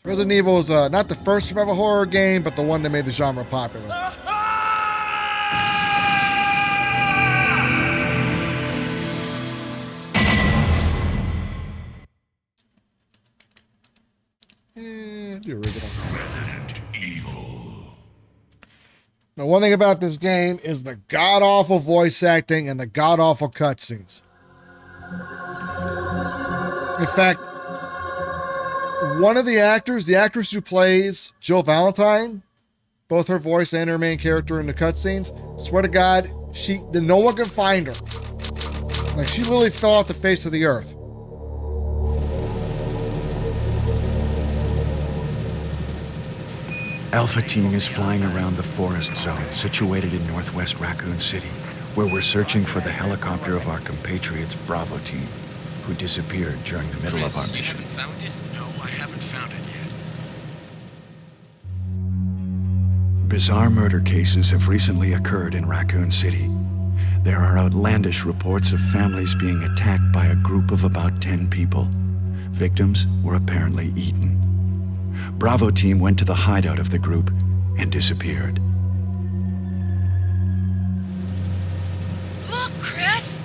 Resident Evil is not the first survival horror game, but the one that made the genre popular. The original. Resident Evil. Now, one thing about this game is the god-awful voice acting and the god-awful cutscenes. In fact, one of the actress who plays Jill Valentine, both her voice and her main character in the cutscenes, swear to God, no one can find her. Like, she literally fell off the face of the earth. Alpha Team is flying around the forest zone situated in northwest Raccoon City, where we're searching for the helicopter of our compatriots Bravo Team, who disappeared during the middle of our mission. You haven't found it? No, I haven't found it yet. Bizarre murder cases have recently occurred in Raccoon City. There are outlandish reports of families being attacked by a group of about 10 people. Victims were apparently eaten. Bravo Team went to the hideout of the group and disappeared. Look, Chris!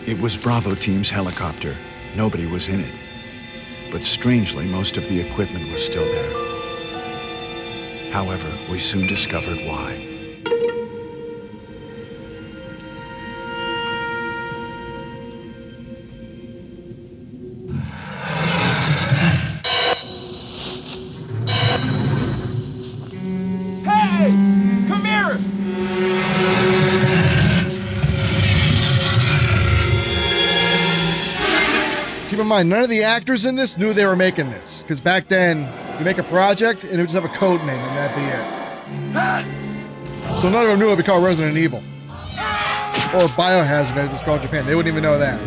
It was Bravo Team's helicopter. Nobody was in it. But strangely, most of the equipment was still there. However, we soon discovered why. Hey! Come here! Keep in mind, none of the actors in this knew they were making this. Because back then, you make a project and it would just have a code name and that'd be it. So none of them knew it would be called Resident Evil. Or Biohazard, as it's called in Japan. They wouldn't even know that.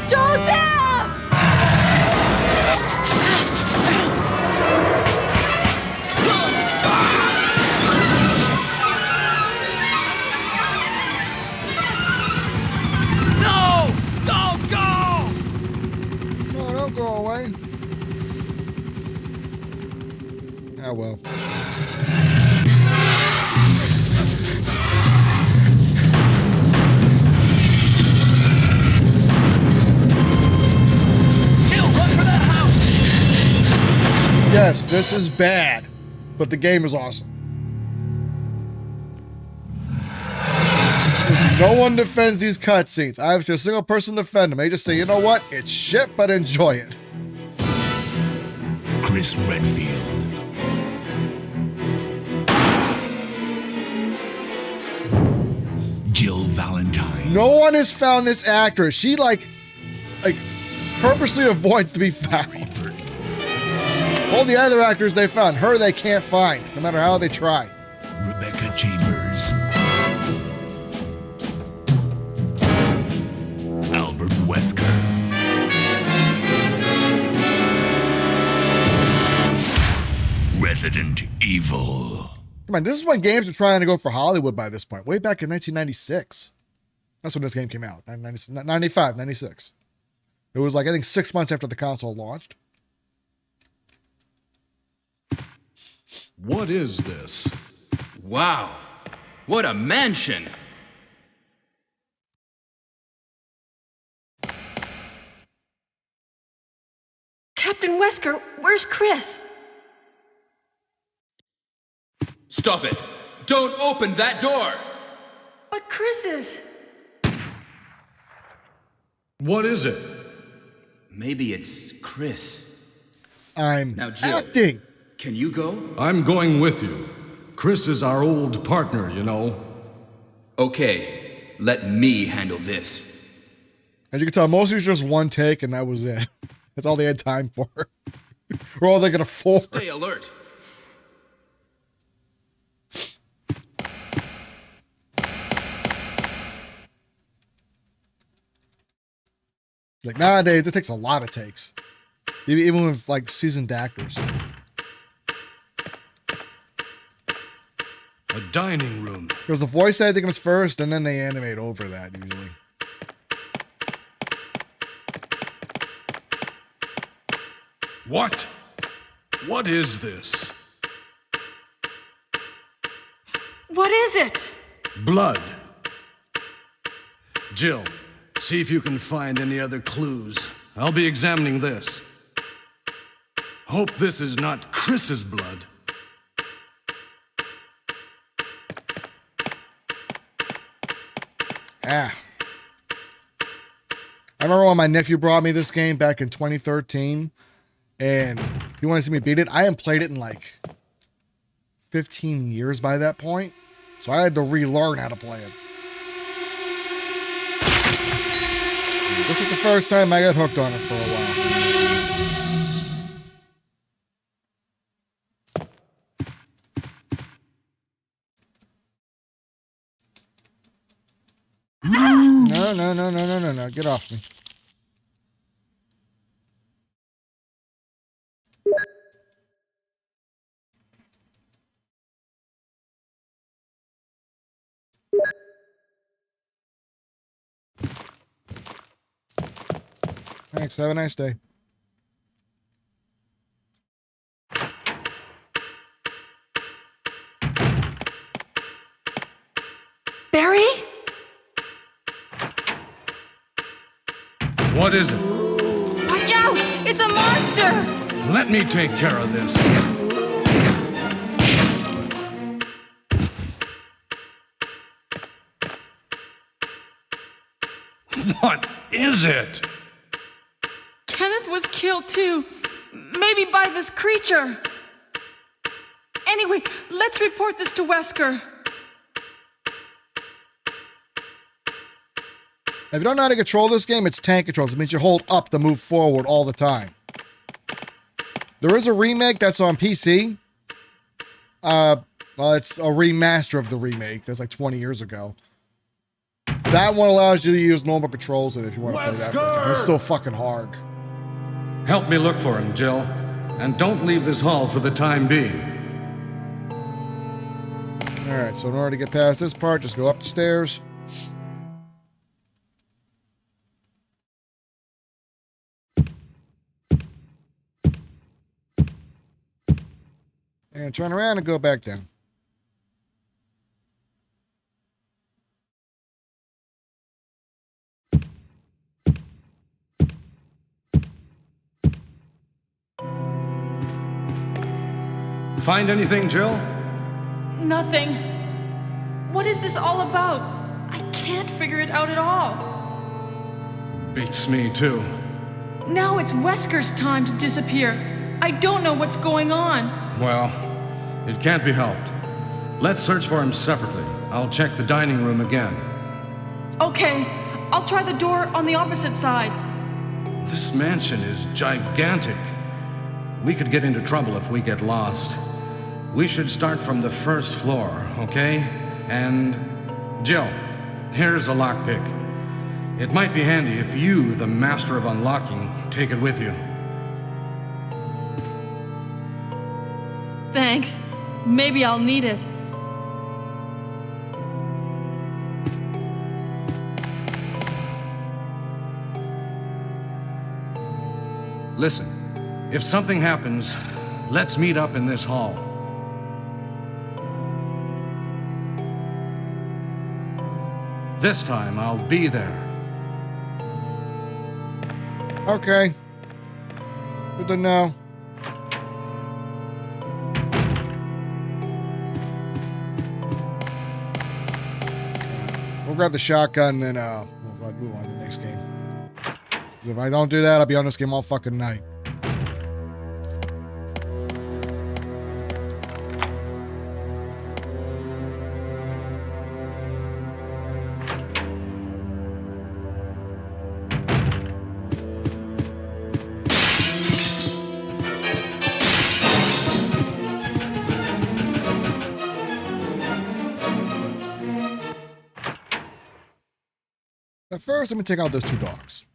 Joseph! No! Don't go! No, don't go away. Ah, well. Jill, run for that house! Yes, this is bad, but the game is awesome. Listen, no one defends these cutscenes. I haven't seen a single person defend them. They just say, you know what? It's shit, but enjoy it. Chris Redfield. Jill Valentine. No one has found this actress. She like purposely avoids to be found. All the other actors they found, her they can't find, no matter how they try. Rebecca Chambers. Albert Wesker. Resident Evil. Come on, this is when games were trying to go for Hollywood by this point, way back in 1996. That's when this game came out, 95, 96. It was like, I think 6 months after the console launched. What is this? Wow, what a mansion! Captain Wesker, where's Chris? Stop it! Don't open that door! But Chris is... What is it? Maybe it's Chris. I'm Now, Jill. acting. Can you go? I'm going with you. Chris is our old partner, you know. Okay, let me handle this. As you can tell, most of it was just one take, and that was it. That's all they had time for. Or all they could afford. Stay alert. Like nowadays, it takes a lot of takes, even with like seasoned actors. A dining room. Because the voice acting comes first, and then they animate over that usually. What? What is this? What is it? Blood. Jill, see if you can find any other clues. I'll be examining this. Hope this is not Chris's blood. I remember when my nephew brought me this game back in 2013, and he wanted to see me beat it. I hadn't played it in like 15 years by that point, so I had to relearn how to play it. This was the first time I got hooked on it for a while. No. Get off me. Thanks. Have a nice day. Barry? What is it? Watch out! It's a monster! Let me take care of this. What is it? Kenneth was killed too. Maybe by this creature. Anyway, let's report this to Wesker. If you don't know how to control this game, it's tank controls. It means you hold up to move forward all the time. There is a remake that's on PC. Well, it's a remaster of the remake. That's like 20 years ago. That one allows you to use normal controls, and if you want to play that version, it's still fucking hard. Help me look for him, Jill. And don't leave this hall for the time being. Alright, so in order to get past this part, just go up the stairs. And turn around and go back down. Find anything, Jill? Nothing. What is this all about? I can't figure it out at all. Beats me, too. Now it's Wesker's time to disappear. I don't know what's going on. Well, it can't be helped. Let's search for him separately. I'll check the dining room again. Okay, I'll try the door on the opposite side. This mansion is gigantic. We could get into trouble if we get lost. We should start from the first floor, okay? And Jill, here's a lockpick. It might be handy if you, the master of unlocking, take it with you. Thanks. Maybe I'll need it. Listen, if something happens, let's meet up in this hall. This time, I'll be there. Okay. Good to know. We'll grab the shotgun and then we'll move on to the next game. Because if I don't do that, I'll be on this game all fucking night. But first, I'm going to take out those two dogs.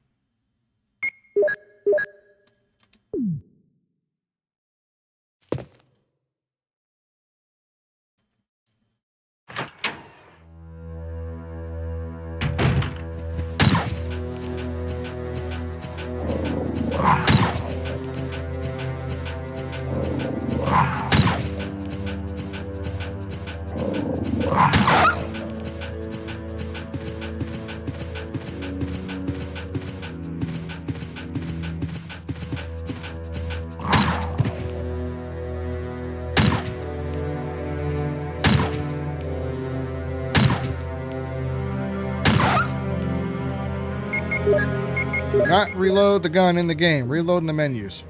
Do not reload the gun in the game. Reload in the menus.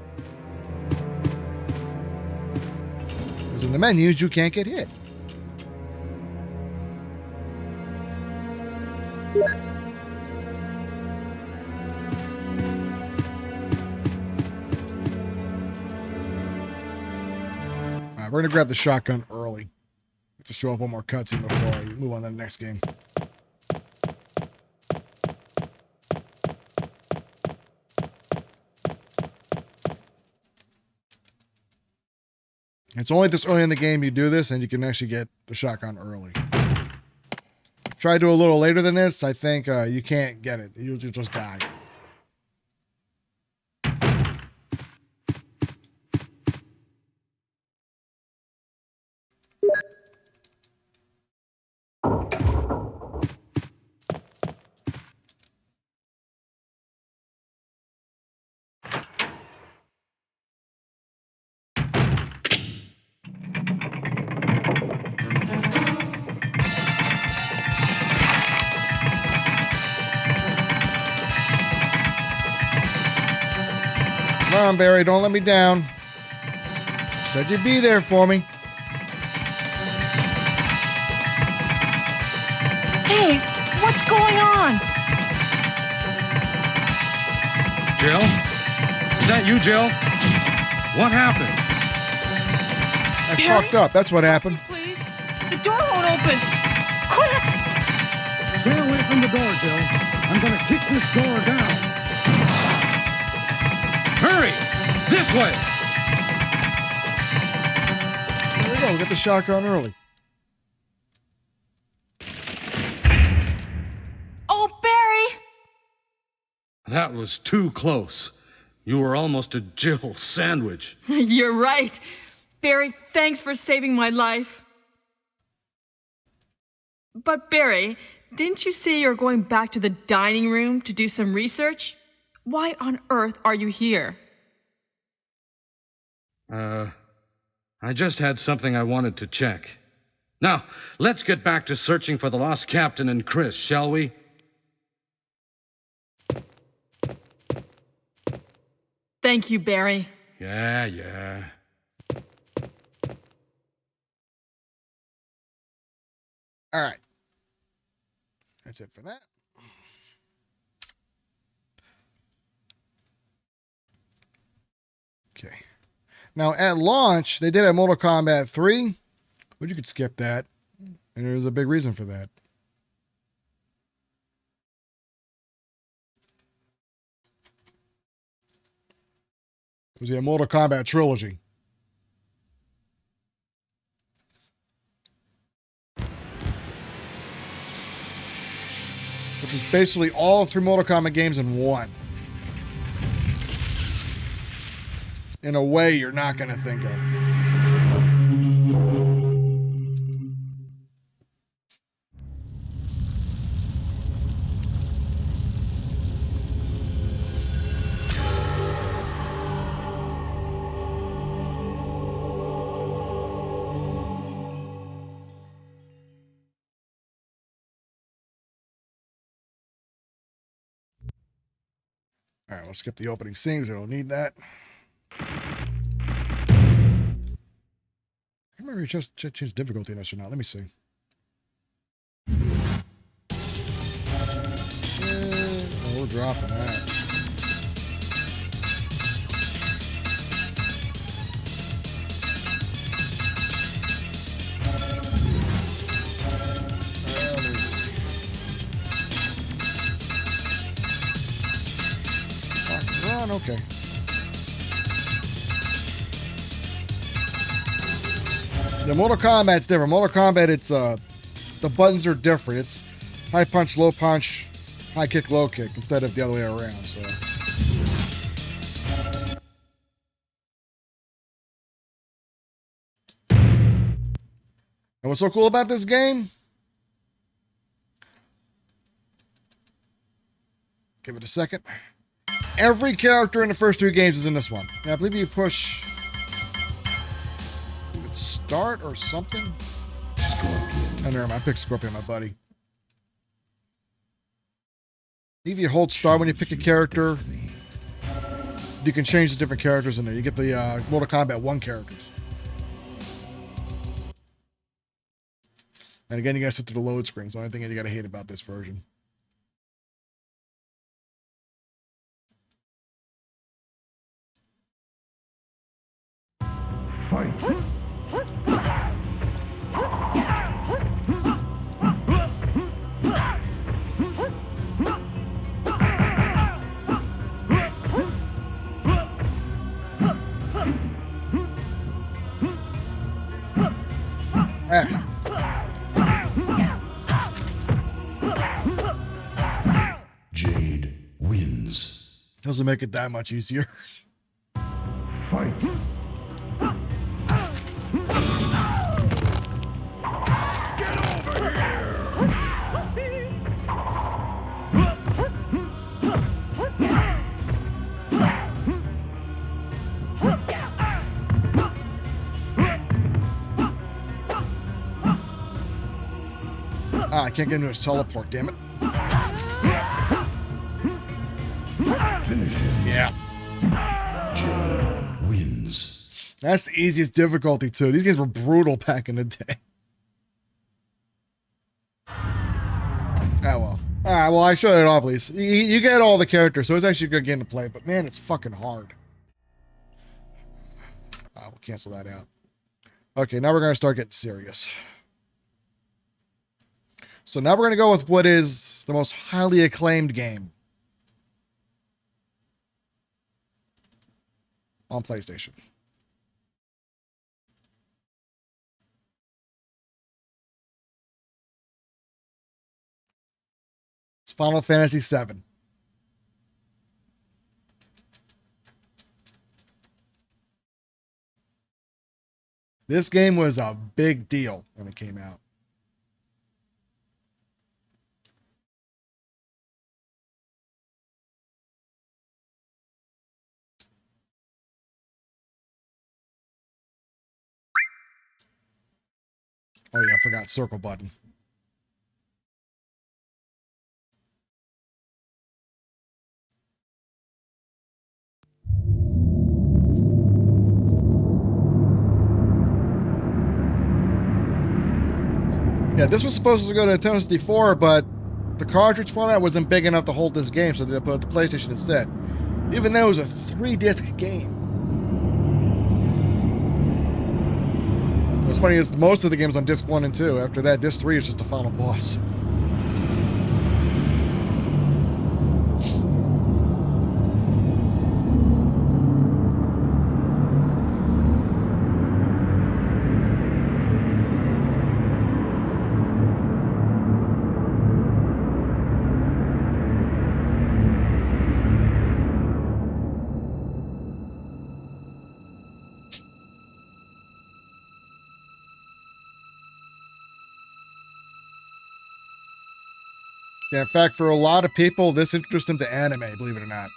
Because in the menus, you can't get hit. Alright, we're going to grab the shotgun early. To show off one more cutscene before I move on to the next game. It's only this early in the game you do this, and you can actually get the shotgun early. Try to do a little later than this, I think you can't get it. You'll just die. Come on, Barry, don't let me down. Said you'd be there for me. Hey, what's going on? Jill? Is that you, Jill? What happened? I fucked up. That's what happened. Please? The door won't open. Quick! Stay away from the door, Jill. I'm gonna kick this door down. Hurry! This way! There we go. We got the shotgun early. Oh, Barry! That was too close. You were almost a Jill sandwich. You're right. Barry, thanks for saving my life. But Barry, didn't you say you're going back to the dining room to do some research? Why on earth are you here? I just had something I wanted to check. Now, let's get back to searching for the lost captain and Chris, shall we? Thank you, Barry. Yeah. All right. That's it for that. Okay. Now, at launch, they did a Mortal Kombat 3, but you could skip that. And there's a big reason for that. It was the Mortal Kombat trilogy. Which is basically all 3 Mortal Kombat games in one. In a way you're not going to think of. All right, we'll skip the opening scenes. We don't need that. I remember you just changed difficulty in this or not. Let me see. Oh, we're dropping that. Let me see. Run, okay. The Mortal Kombat's different. Mortal Kombat, it's the buttons are different. It's high punch, low punch, high kick, low kick instead of the other way around. So. And what's so cool about this game? Give it a second. Every character in the first 2 games is in this one. Now, I believe you push start or something. Oh, never mind. I picked Scorpion, my buddy. If you hold star when you pick a character, you can change the different characters in there. You get the Mortal Kombat 1 characters. And again, you gotta sit through the load screen. So the only thing you gotta hate about this version. Jade wins. Doesn't make it that much easier. Fight. I can't get into a teleport, damn it. Yeah. Jade wins. That's the easiest difficulty, too. These games were brutal back in the day. Oh, well. Alright, well, I showed it off, at least. You get all the characters, so it's actually a good game to play, but man, it's fucking hard. We'll cancel that out. Okay, now we're going to start getting serious. So now we're going to go with what is the most highly acclaimed game on PlayStation. It's Final Fantasy VII. This game was a big deal when it came out. Oh yeah, I forgot circle button. Yeah, this was supposed to go to Nintendo 64, but the cartridge format wasn't big enough to hold this game, so they put it to PlayStation instead. Even though it was a 3-disc game. What's funny is most of the games on disc 1 and 2. After that, disc 3 is just the final boss. Yeah, in fact, for a lot of people, this introduced them to anime, believe it or not.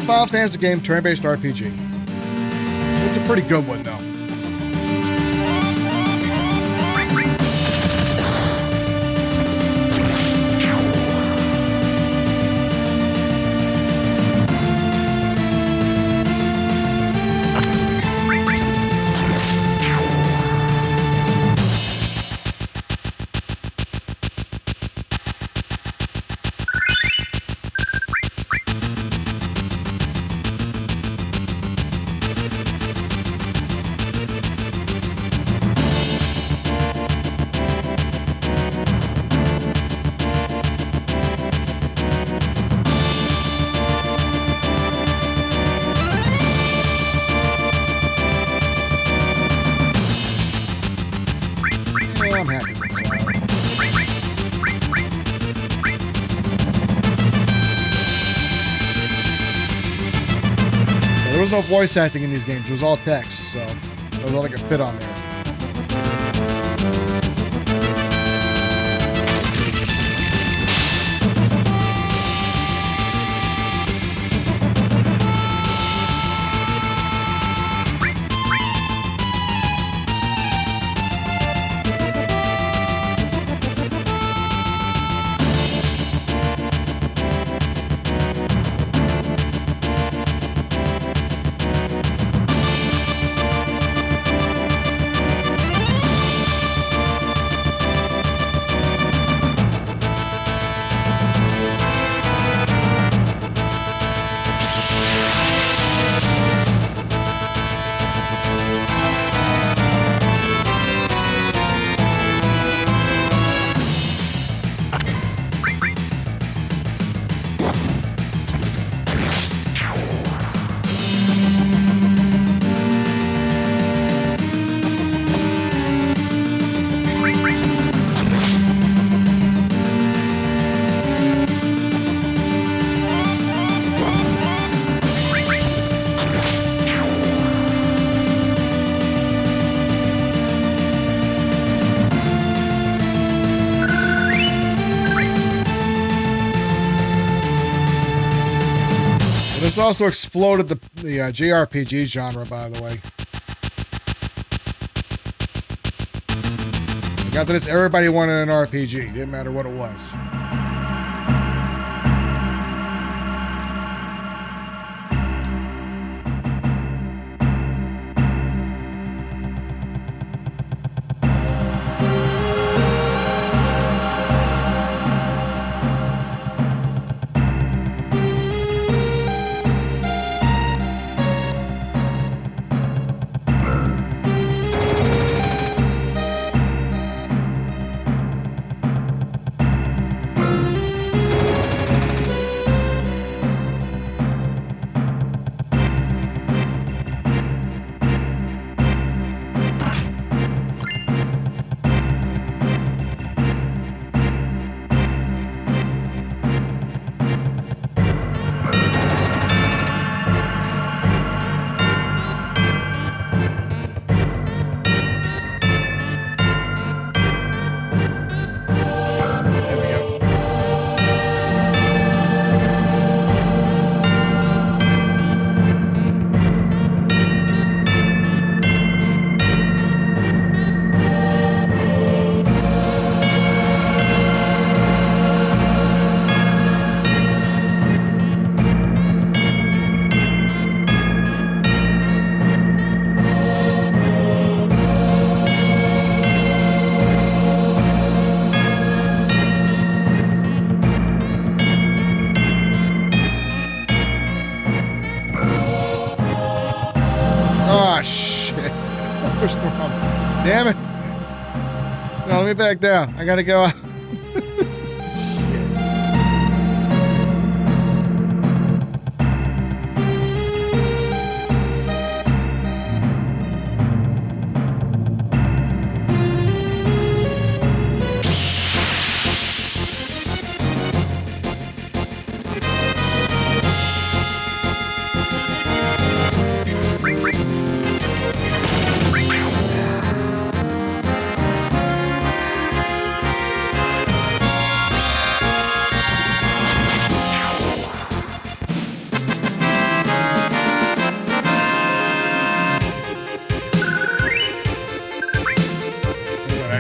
Final Fantasy game turn-based RPG. It's a pretty good one, though. Yeah, I'm happy with that. There was no voice acting in these games. It was all text, so that was all I could fit on there. This also exploded the JRPG genre, by the way. After this, everybody wanted an RPG. Didn't matter what it was. Oh, shit. Pushed the wrong. Damn it. No, let me back down. I gotta go out.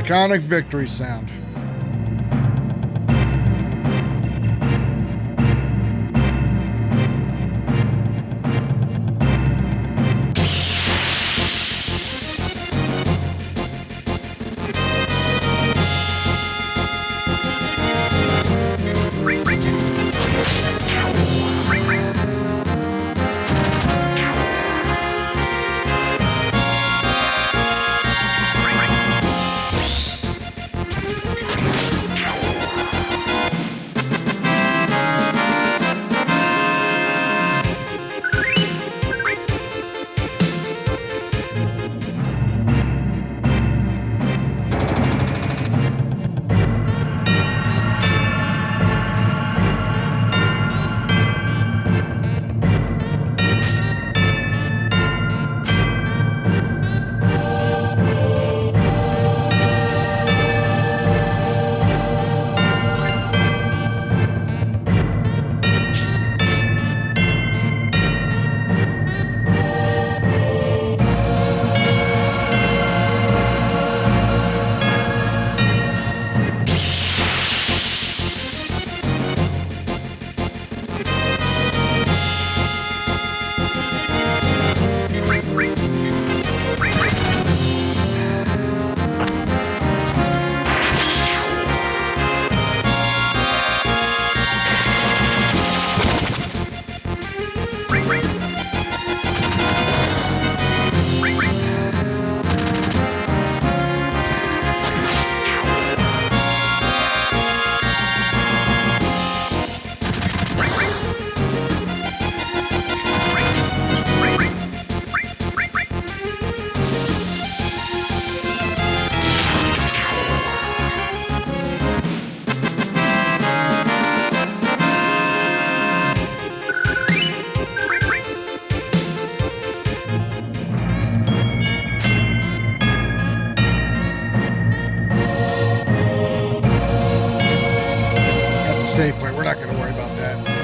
iconic victory sound. Save point. We're not going to worry about that.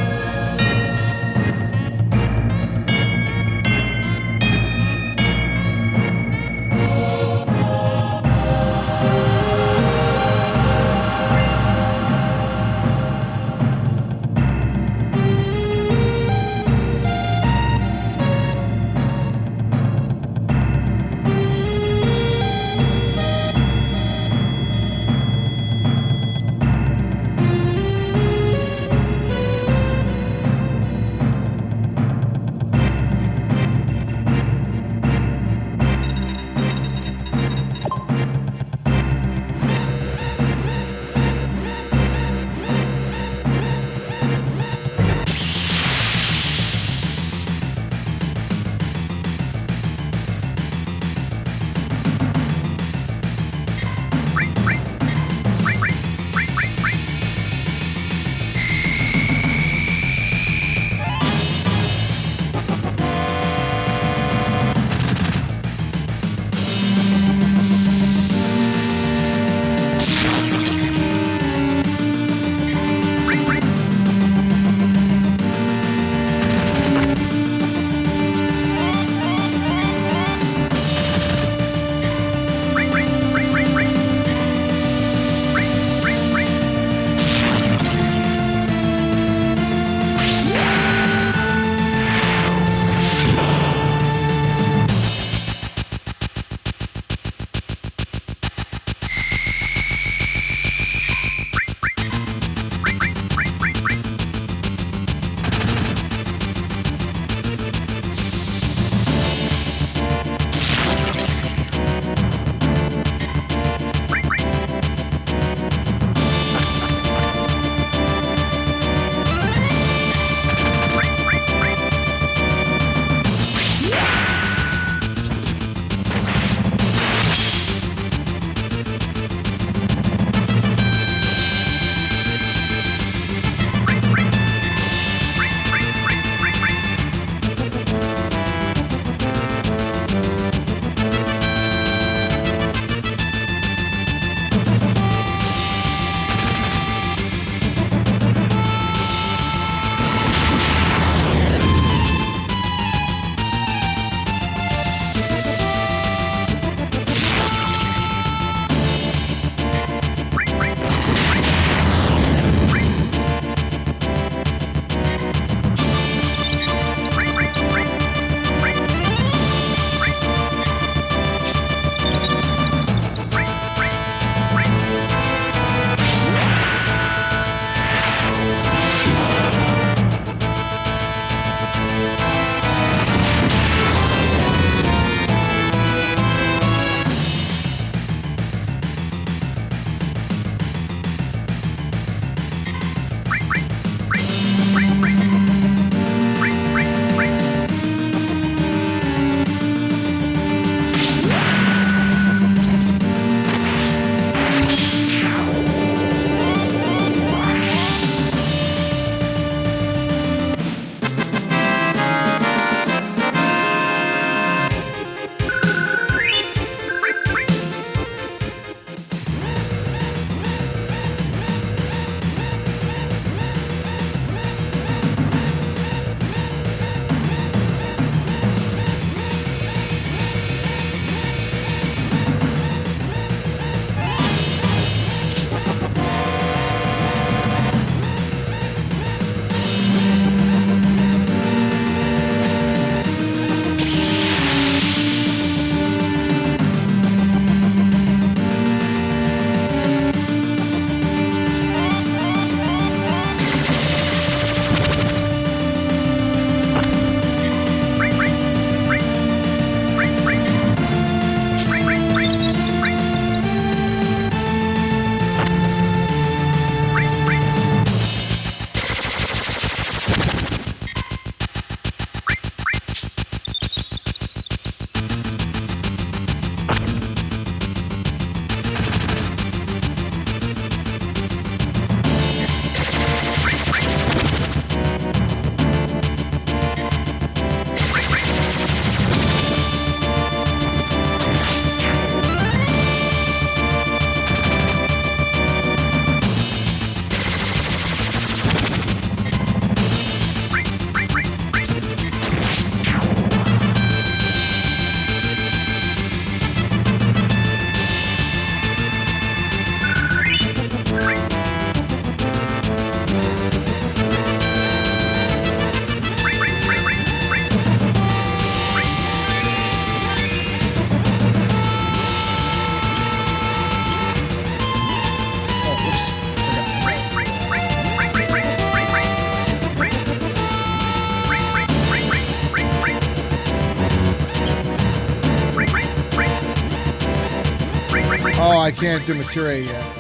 Oh, I can't do materia yet.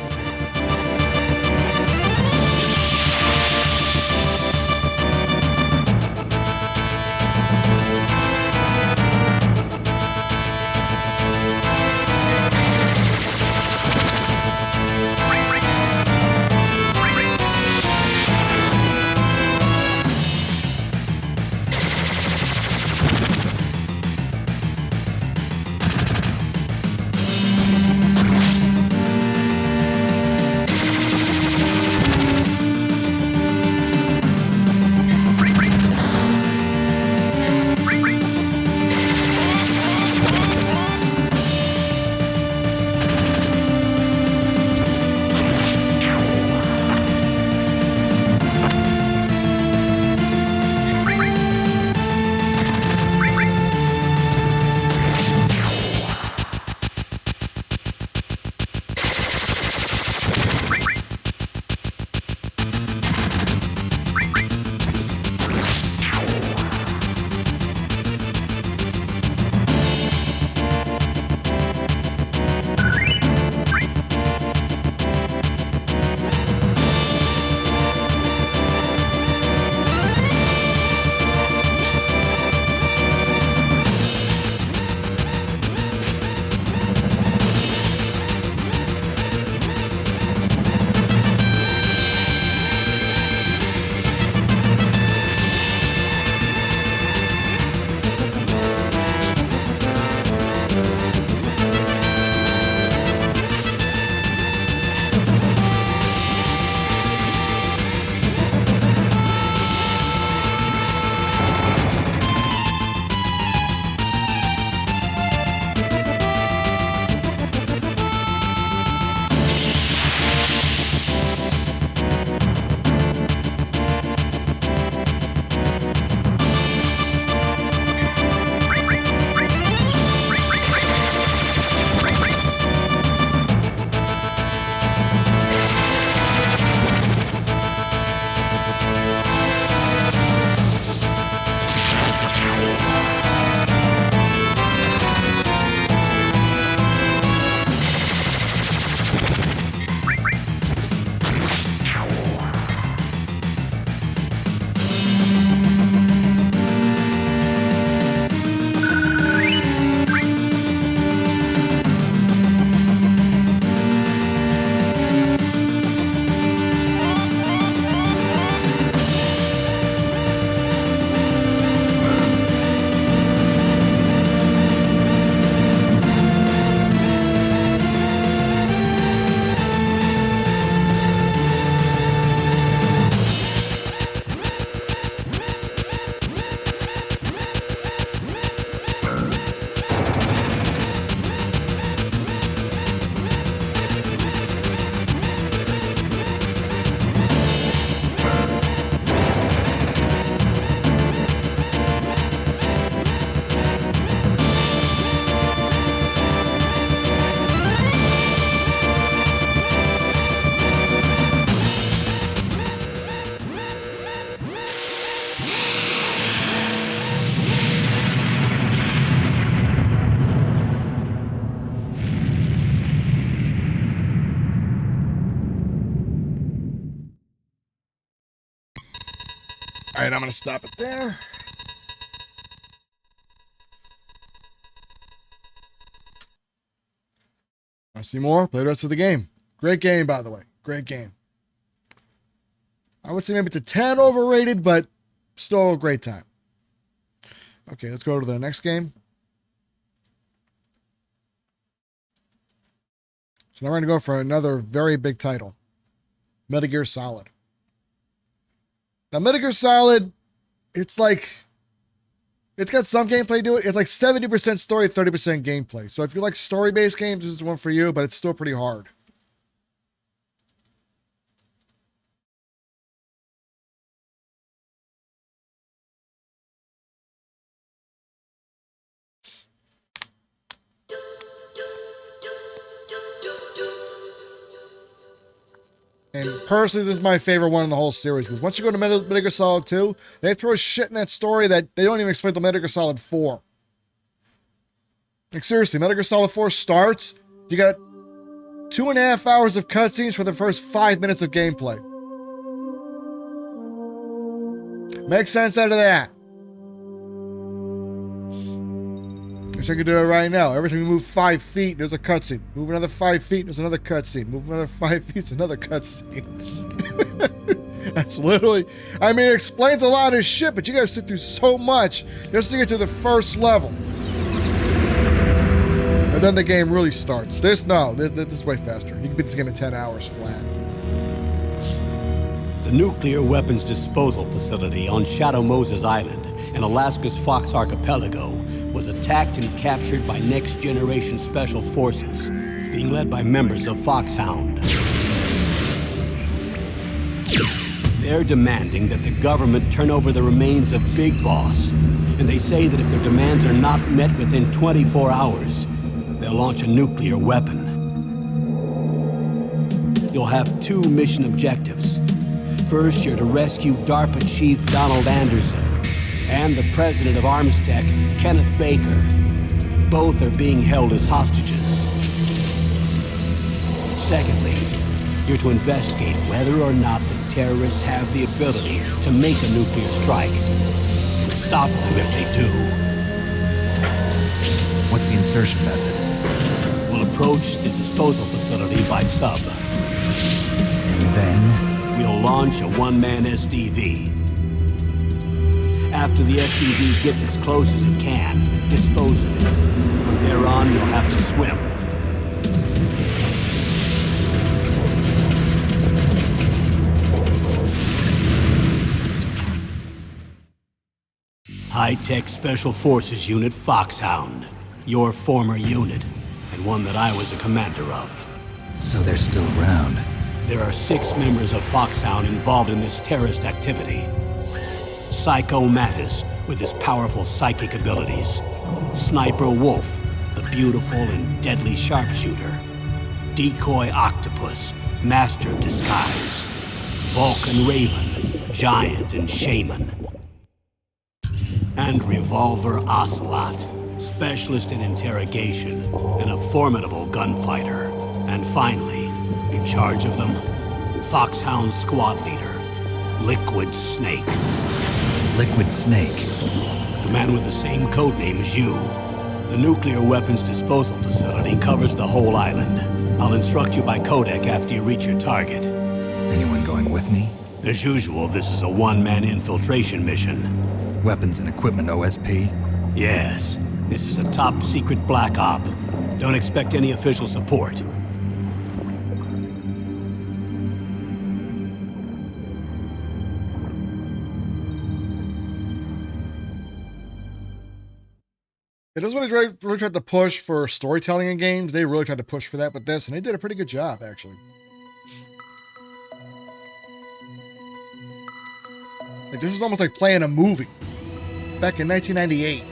All right, I'm going to stop it there. Want to see more? Play the rest of the game. Great game, by the way. Great game. I would say maybe it's a 10 overrated, but still a great time. Okay, let's go to the next game. So now we're going to go for another very big title. Metal Gear Solid. Now, Metal Gear Solid, it's got some gameplay to it. It's like 70% story, 30% gameplay. So if you like story-based games, this is one for you, but it's still pretty hard. And personally, this is my favorite one in the whole series, because once you go to Metal Gear Solid 2, they throw shit in that story that they don't even explain to Metal Gear Solid 4. Like, seriously, Metal Gear Solid 4 starts, you got 2.5 hours of cutscenes for the first 5 minutes of gameplay. Makes sense out of that. Wish I could do it right now. Every time you move 5 feet, there's a cutscene. Move another 5 feet, there's another cutscene. Move another 5 feet, there's another cutscene. That's literally, I mean, it explains a lot of shit, but you gotta sit through so much just to get to the first level. And then the game really starts. This is way faster. You can beat this game in 10 hours flat. The nuclear weapons disposal facility on Shadow Moses Island in Alaska's Fox Archipelago was attacked and captured by Next Generation Special Forces, being led by members of Foxhound. They're demanding that the government turn over the remains of Big Boss, and they say that if their demands are not met within 24 hours, they'll launch a nuclear weapon. You'll have 2 mission objectives. First, you're to rescue DARPA Chief Donald Anderson and the president of Armstech, Kenneth Baker. Both are being held as hostages. Secondly, you're to investigate whether or not the terrorists have the ability to make a nuclear strike and stop them if they do. What's the insertion method? We'll approach the disposal facility by sub. And then? We'll launch a one-man SDV. After the SDV gets as close as it can, dispose of it. From there on, you'll have to swim. High-tech Special Forces Unit Foxhound. Your former unit, and one that I was a commander of. So they're still around. There are 6 members of Foxhound involved in this terrorist activity. Psycho Mattis, with his powerful psychic abilities. Sniper Wolf, the beautiful and deadly sharpshooter. Decoy Octopus, master of disguise. Vulcan Raven, giant and shaman. And Revolver Ocelot, specialist in interrogation and a formidable gunfighter. And finally, in charge of them, Foxhound's squad leader, Liquid Snake. Liquid Snake? The man with the same code name as you. The nuclear weapons disposal facility covers the whole island. I'll instruct you by codec after you reach your target. Anyone going with me? As usual, this is a one-man infiltration mission. Weapons and equipment OSP? Yes. This is a top-secret black op. Don't expect any official support. It does what they really tried to push for storytelling in games. They really tried to push for that with this, and they did a pretty good job, actually. Like, this is almost like playing a movie back in 1998.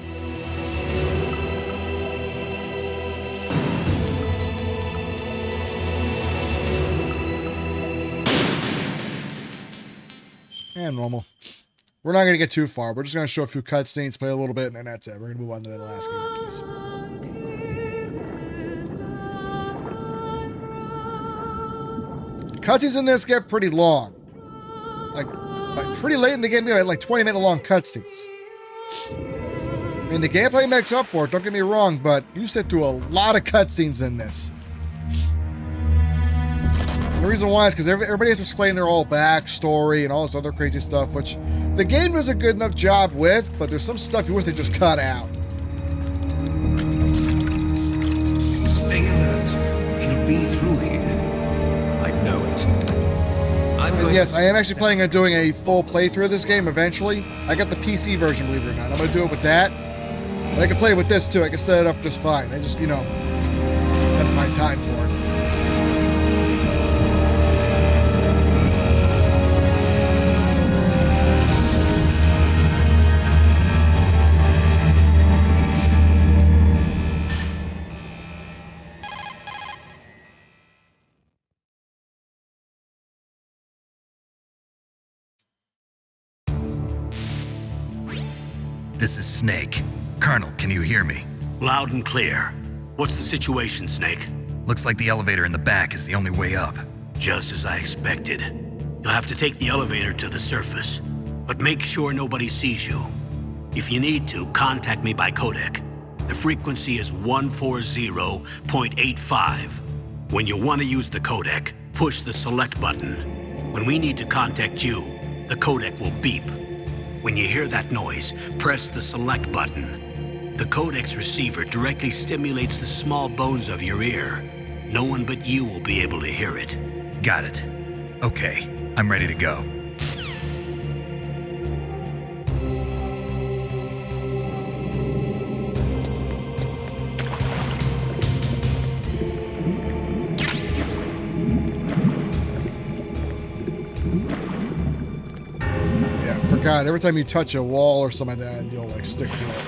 And normal. We're not going to get too far. We're just going to show a few cutscenes, play a little bit, and then that's it. We're going to move on to the last game after this. Cutscenes in this get pretty long. Like pretty late in the game, we had like 20-minute long cutscenes. I mean, the gameplay makes up for it, don't get me wrong, but you sit through a lot of cutscenes in this. And the reason why is because everybody has to explain their whole backstory and all this other crazy stuff, which the game does a good enough job with, but there's some stuff you wish they just cut out. Stay alert. It'll be through here. I know it. And yes, I am actually planning on doing a full playthrough of this game eventually. I got the PC version, believe it or not. I'm going to do it with that. But I can play with this too. I can set it up just fine. I just, got to find time for it. This is Snake. Colonel, can you hear me? Loud and clear. What's the situation, Snake? Looks like the elevator in the back is the only way up. Just as I expected. You'll have to take the elevator to the surface, but make sure nobody sees you. If you need to, contact me by codec. The frequency is 140.85. When you want to use the codec, push the select button. When we need to contact you, the codec will beep. When you hear that noise, press the select button. The codec's receiver directly stimulates the small bones of your ear. No one but you will be able to hear it. Got it. Okay, I'm ready to go. Yeah, I forgot. Every time you touch a wall or something like that, you'll like stick to it.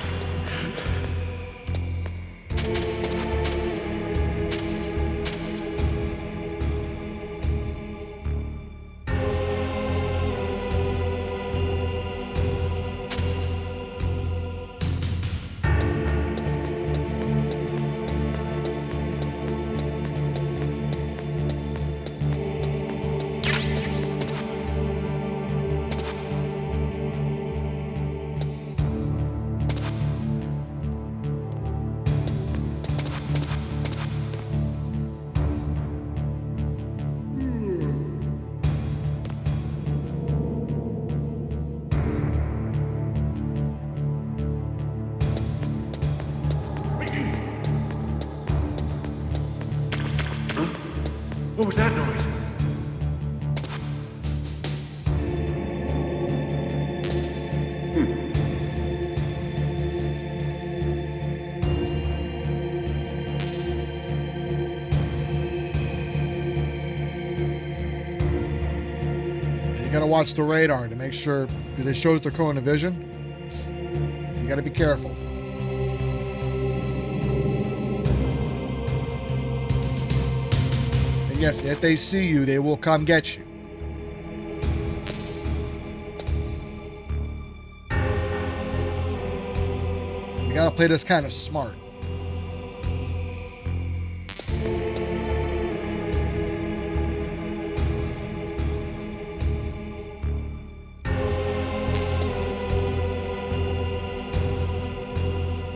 What was that noise? You gotta watch the radar to make sure, because it shows the cone of vision. So you gotta be careful. And yes, if they see you, they will come get you. You gotta play this kind of smart.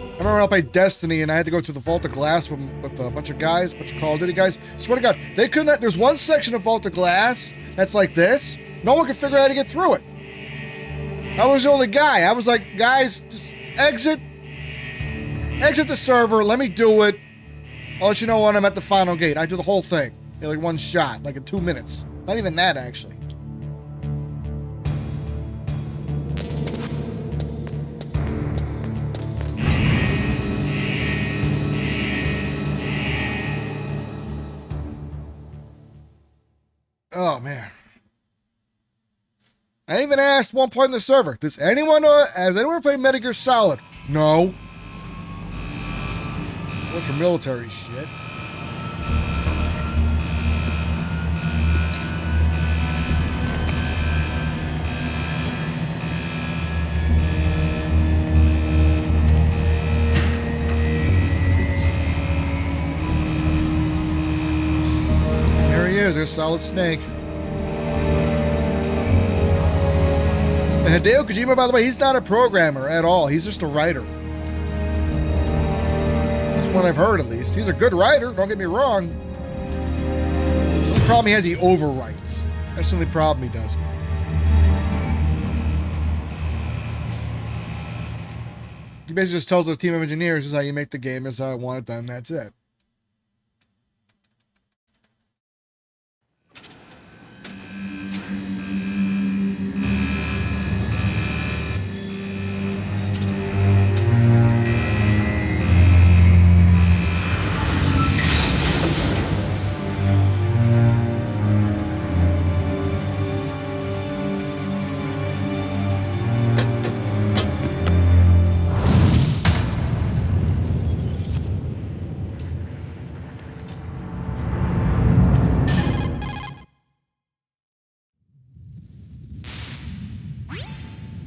I remember when I played Destiny and I had to go through the Vault of Glass with a bunch of guys, a bunch of Call of Duty guys. Swear to God, they couldn't. There's one section of Vault of Glass that's like this. No one could figure out how to get through it. I was the only guy. I was like, guys, just exit the server. Let me do it. I'll let you know when I'm at the final gate. I do the whole thing in like one shot, like in 2 minutes. Not even that, actually. Oh, man. I even asked one point in the server, has anyone played Metal Gear Solid? No. So much for military shit. And there he is, there's Solid Snake. Hideo Kojima, by the way, he's not a programmer at all. He's just a writer. That's what I've heard, at least. He's a good writer, don't get me wrong. The only problem he has, he overwrites. That's the only problem he does. He basically just tells the team of engineers, this is how you make the game, this is how I want it done, that's it.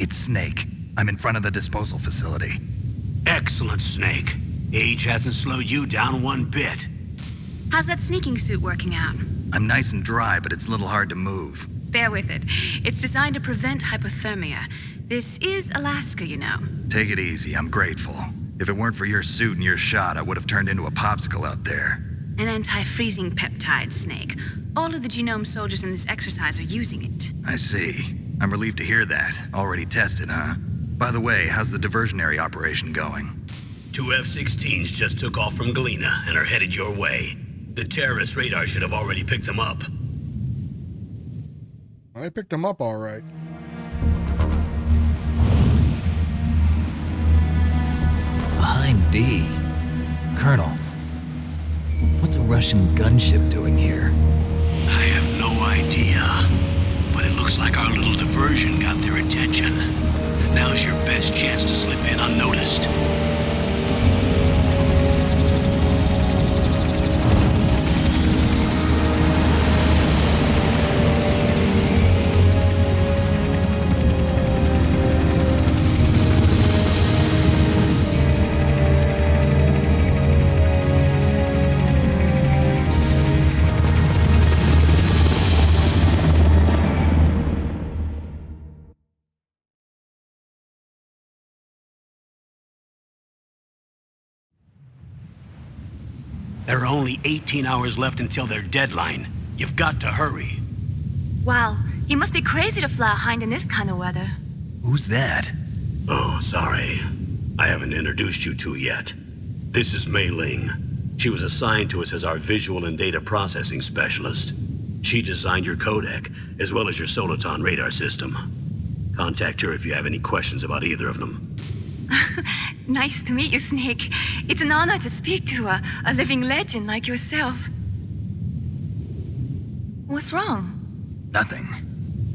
It's Snake. I'm in front of the disposal facility. Excellent, Snake. Age hasn't slowed you down one bit. How's that sneaking suit working out? I'm nice and dry, but it's a little hard to move. Bear with it. It's designed to prevent hypothermia. This is Alaska, you know. Take it easy, I'm grateful. If it weren't for your suit and your shot, I would have turned into a popsicle out there. An anti-freezing peptide, Snake. All of the genome soldiers in this exercise are using it. I see. I'm relieved to hear that. Already tested, huh? By the way, how's the diversionary operation going? 2 F-16s just took off from Galena and are headed your way. The terrorist radar should have already picked them up. I picked them up all right. Behind D. Colonel, what's a Russian gunship doing here? I have no idea, but it looks like our little diversion got their attention. Now's your best chance to slip in unnoticed. There are only 18 hours left until their deadline. You've got to hurry. Wow, you must be crazy to fly a hind in this kind of weather. Who's that? Oh, sorry. I haven't introduced you to yet. This is Mei Ling. She was assigned to us as our visual and data processing specialist. She designed your codec, as well as your Soliton radar system. Contact her if you have any questions about either of them. Nice to meet you, Snake. It's an honor to speak to a living legend like yourself. What's wrong? Nothing.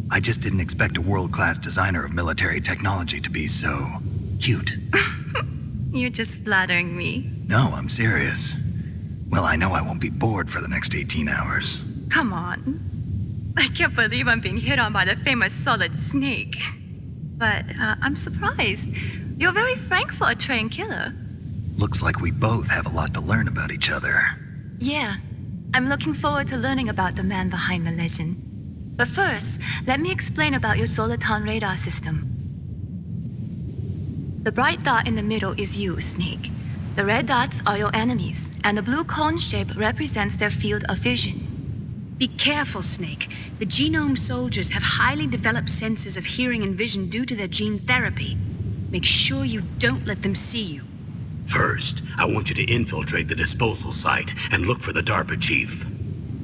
I just didn't expect a world-class designer of military technology to be so cute. You're just flattering me. No, I'm serious. Well, I know I won't be bored for the next 18 hours. Come on. I can't believe I'm being hit on by the famous Solid Snake. But I'm surprised. You're very frank for a trained killer. Looks like we both have a lot to learn about each other. Yeah. I'm looking forward to learning about the man behind the legend. But first, let me explain about your Soliton radar system. The bright dot in the middle is you, Snake. The red dots are your enemies, and the blue cone shape represents their field of vision. Be careful, Snake. The genome soldiers have highly developed senses of hearing and vision due to their gene therapy. Make sure you don't let them see you. First, I want you to infiltrate the disposal site and look for the DARPA chief.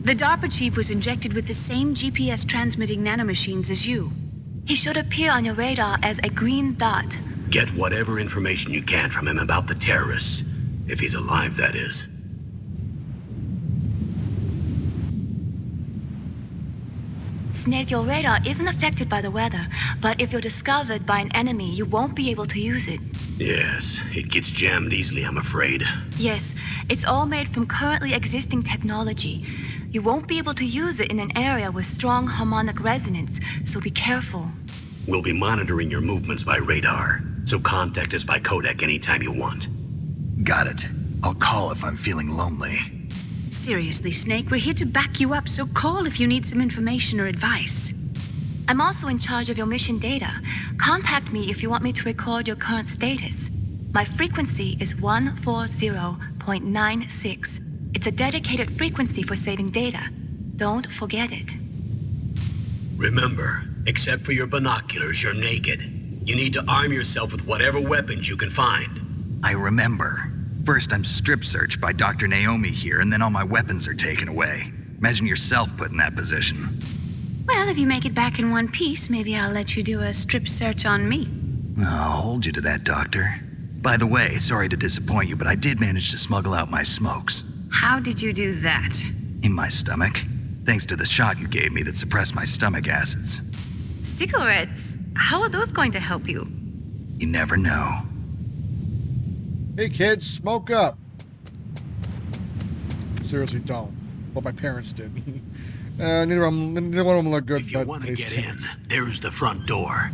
The DARPA chief was injected with the same GPS transmitting nanomachines as you. He should appear on your radar as a green dot. Get whatever information you can from him about the terrorists. If he's alive, that is. Snake, your radar isn't affected by the weather, but if you're discovered by an enemy, you won't be able to use it. Yes, it gets jammed easily, I'm afraid. Yes, it's all made from currently existing technology. You won't be able to use it in an area with strong harmonic resonance, so be careful. We'll be monitoring your movements by radar, so contact us by codec anytime you want. Got it. I'll call if I'm feeling lonely. Seriously, Snake, we're here to back you up, so call if you need some information or advice. I'm also in charge of your mission data. Contact me if you want me to record your current status. My frequency is 140.96. It's a dedicated frequency for saving data. Don't forget it. Remember, except for your binoculars, you're naked. You need to arm yourself with whatever weapons you can find. I remember. First, I'm strip searched by Dr. Naomi here, and then all my weapons are taken away. Imagine yourself put in that position. Well, if you make it back in one piece, maybe I'll let you do a strip search on me. I'll hold you to that, Doctor. By the way, sorry to disappoint you, but I did manage to smuggle out my smokes. How did you do that? In my stomach. Thanks to the shot you gave me that suppressed my stomach acids. Cigarettes? How are those going to help you? You never know. Hey kids, smoke up. Seriously, don't. What my parents did. Neither one of them look good. If you want to get in, there's the front door.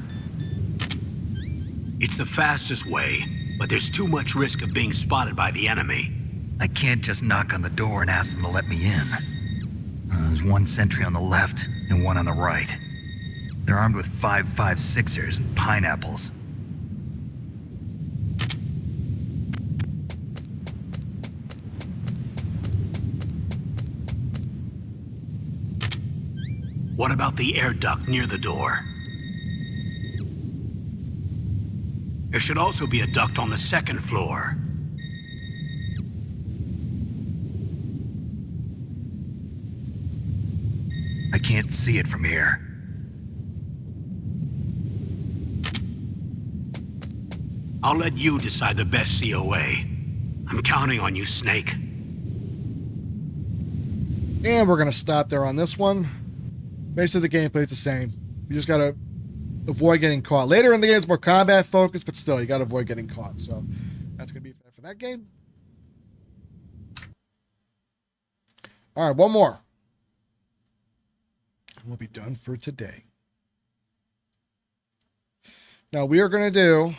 It's the fastest way, but there's too much risk of being spotted by the enemy. I can't just knock on the door and ask them to let me in. There's one sentry on the left and one on the right. They're armed with 5.56ers and pineapples. What about the air duct near the door? There should also be a duct on the second floor. I can't see it from here. I'll let you decide the best COA. I'm counting on you, Snake. And we're going to stop there on this one. Basically, the gameplay's the same. You just got to avoid getting caught. Later in the game, it's more combat focused, but still, you got to avoid getting caught. So that's going to be it for that game. All right, one more. And we'll be done for today. Now, we are going to do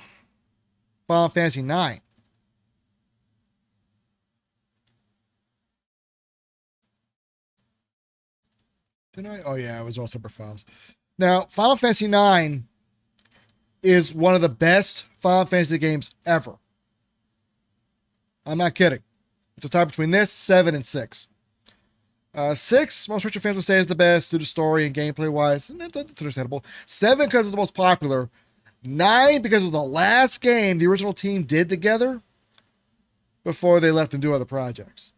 Final Fantasy IX. Didn't I? Oh, yeah, it was all separate files. Now, Final Fantasy IX is one of the best Final Fantasy games ever. I'm not kidding. It's a tie between this, 7, and 6. 6, most Richard fans would say is the best due to story and gameplay wise. And that's understandable. 7 because it's the most popular. 9 because it was the last game the original team did together before they left and do other projects.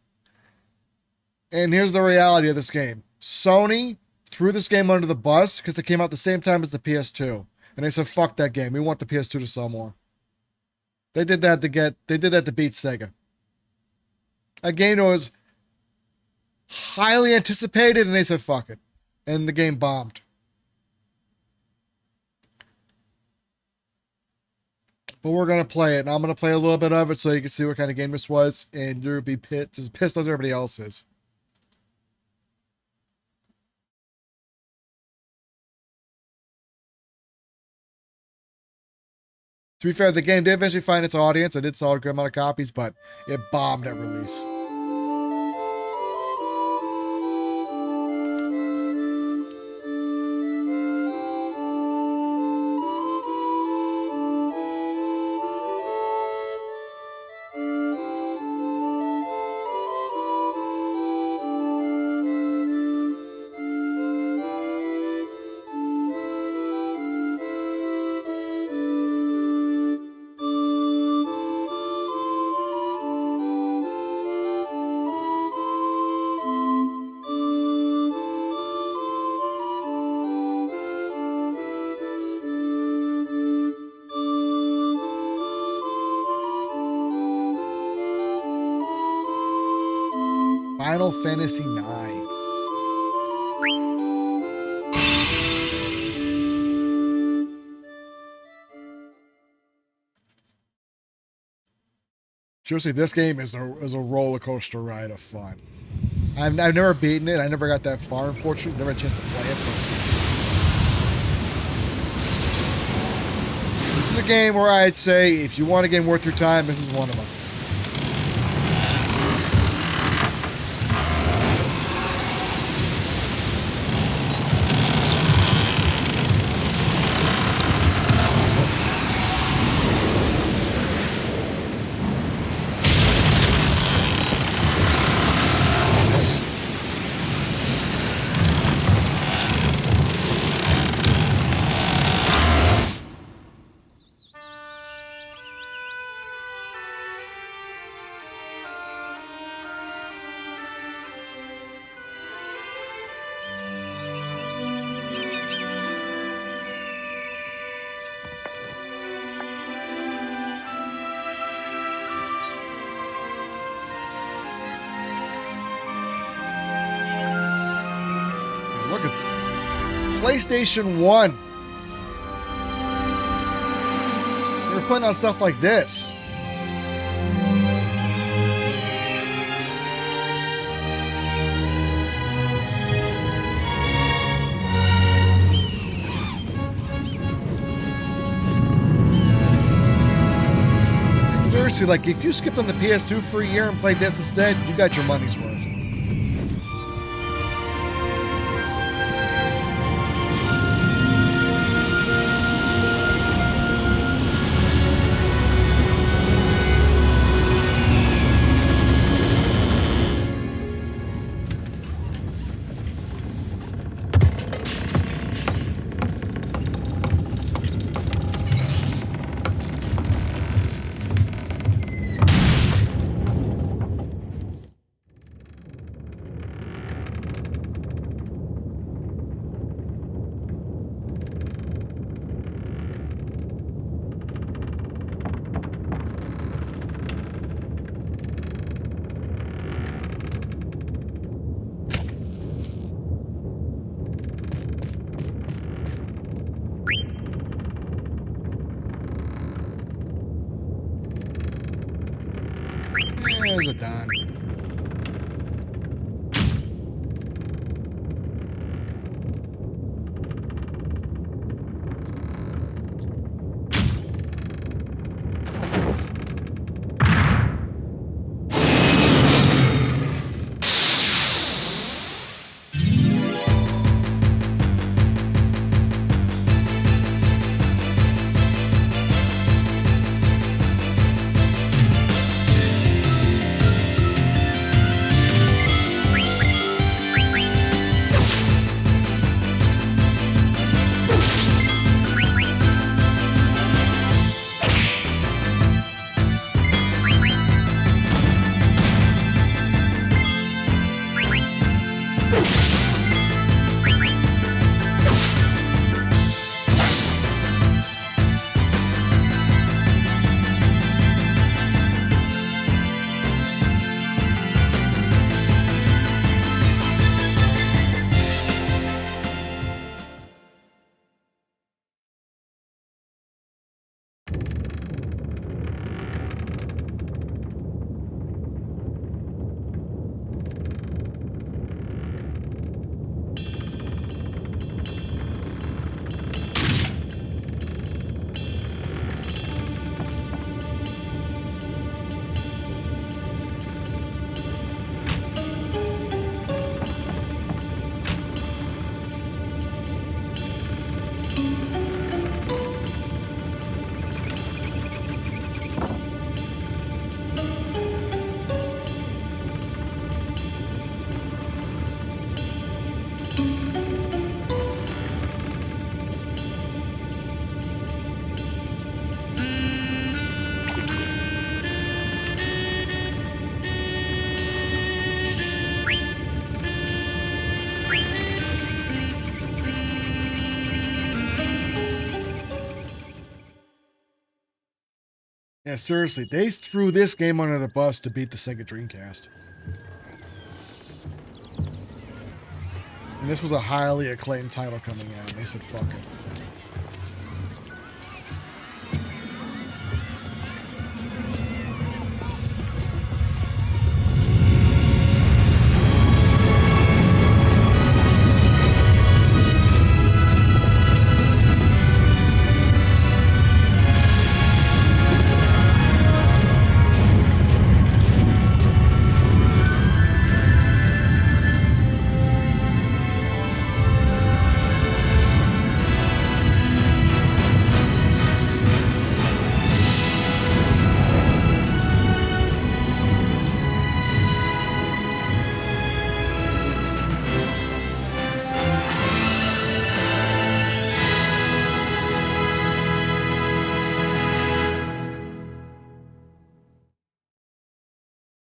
And here's the reality of this game. Sony threw this game under the bus because it came out the same time as the PS2. And they said, fuck that game. We want the PS2 to sell more. They did that to beat Sega. A game that was highly anticipated, and they said, fuck it. And the game bombed. But we're going to play it, and I'm going to play a little bit of it so you can see what kind of game this was, and you'll be pissed as everybody else is. To be fair, the game did eventually find its audience. It did sell a good amount of copies, but it bombed at release. Final Fantasy IX. Seriously, this game is a roller coaster ride of fun. I've never beaten it. I never got that far, unfortunately. Never had a chance to play it. But this is a game where I'd say if you want a game worth your time, this is one of them. Look at that. PlayStation 1. They were putting out stuff like this. Seriously, seriously, like, if you skipped on the PS2 for a year and played this instead, you got your money's worth. There's a dime. Yeah, seriously, they threw this game under the bus to beat the Sega Dreamcast. And this was a highly acclaimed title coming out, and they said, fuck it.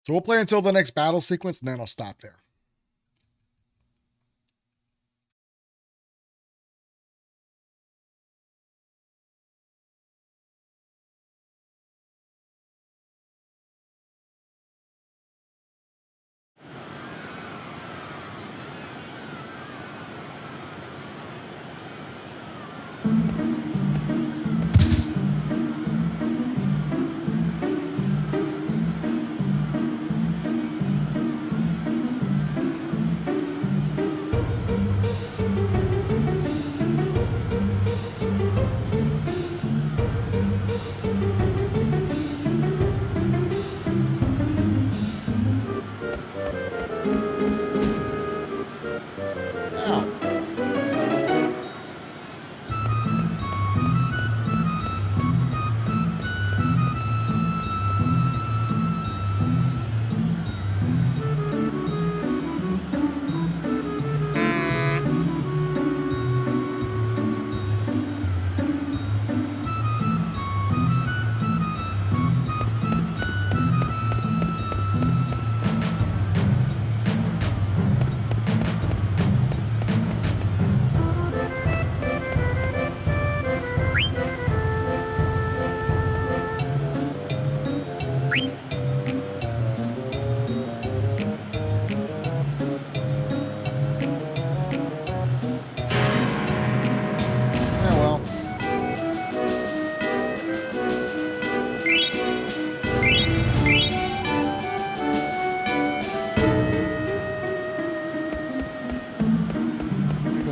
So we'll play until the next battle sequence, and then I'll stop there.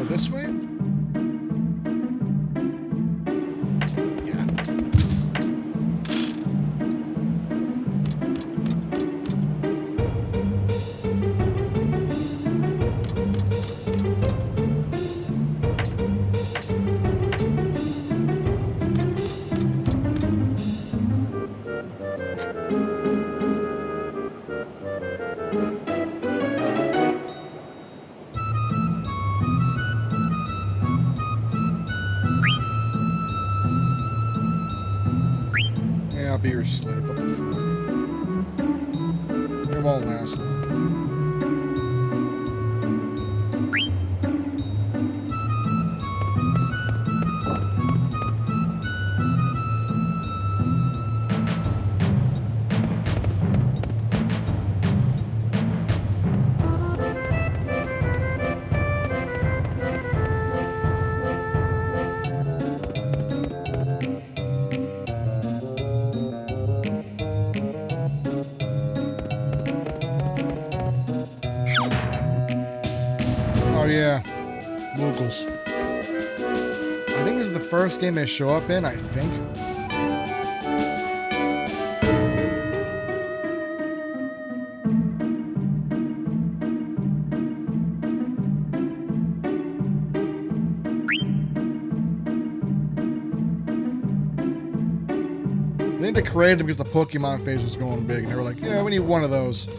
This way? Yeah, I'll be your slave. What the fuck? It won't last long. Oh yeah, Moogles. I think this is the first game they show up in, I think. I think they created them because the Pokemon phase was going big, and they were like, yeah, we need one of those.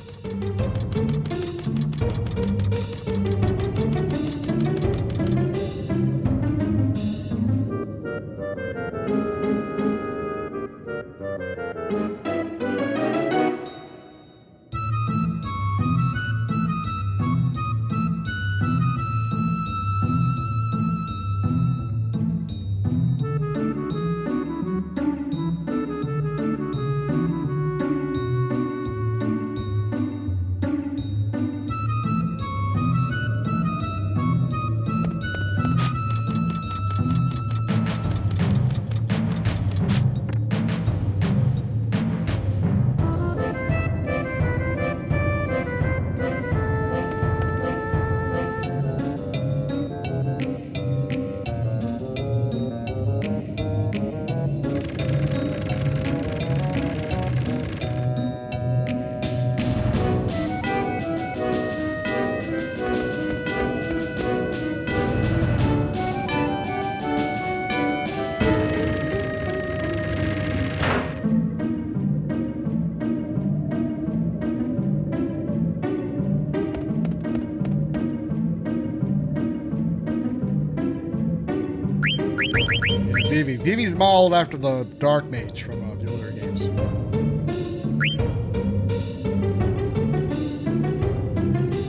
Vivi. Vivi's modeled after the Dark Mage from the older games.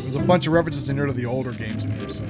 There's a bunch of references in here to the older games in here, so.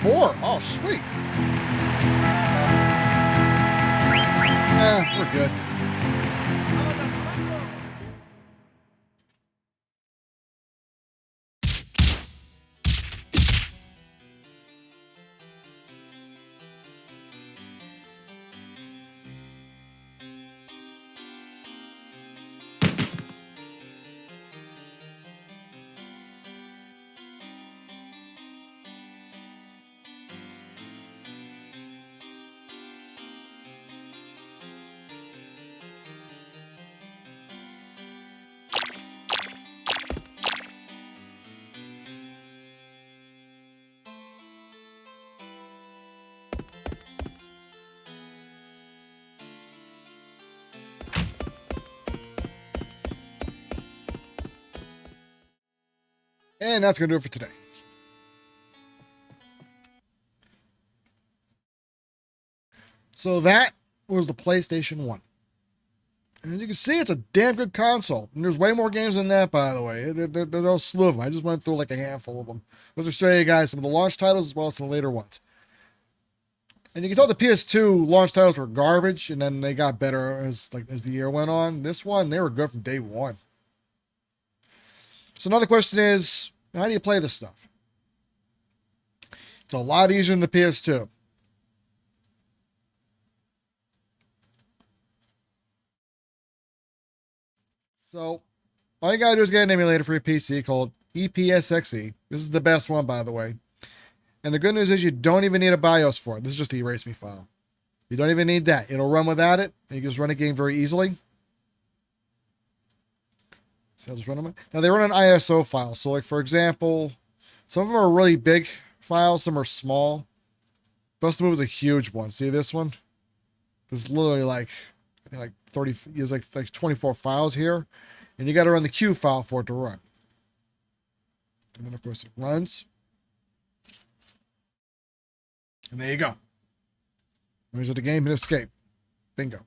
4. Oh, sweet. We're good. And that's going to do it for today. So that was the PlayStation 1. And as you can see, it's a damn good console. And there's way more games than that, by the way. There's a slew of them. I just went through like a handful of them. Let's just show you guys some of the launch titles as well as some later ones. And you can tell the PS2 launch titles were garbage, and then they got better as the year went on. This one, they were good from day one. So another question is, how do you play this stuff? It's a lot easier than the PS2. So all you gotta do is get an emulator for your PC called EPSXE. This is the best one, by the way. And the good news is you don't even need a BIOS for it. This is just the erase me file. You don't even need that. It'll run without it. And you can just run a game very easily. So I'll just run them. Now they run an ISO file. So like for example, some of them are really big files, some are small. Bust Move is a huge one. See this one? There's literally like I think like 30, there's like 24 files here. And you got to run the Q file for it to run. And then of course it runs. And there you go. There's the game and escape. Bingo.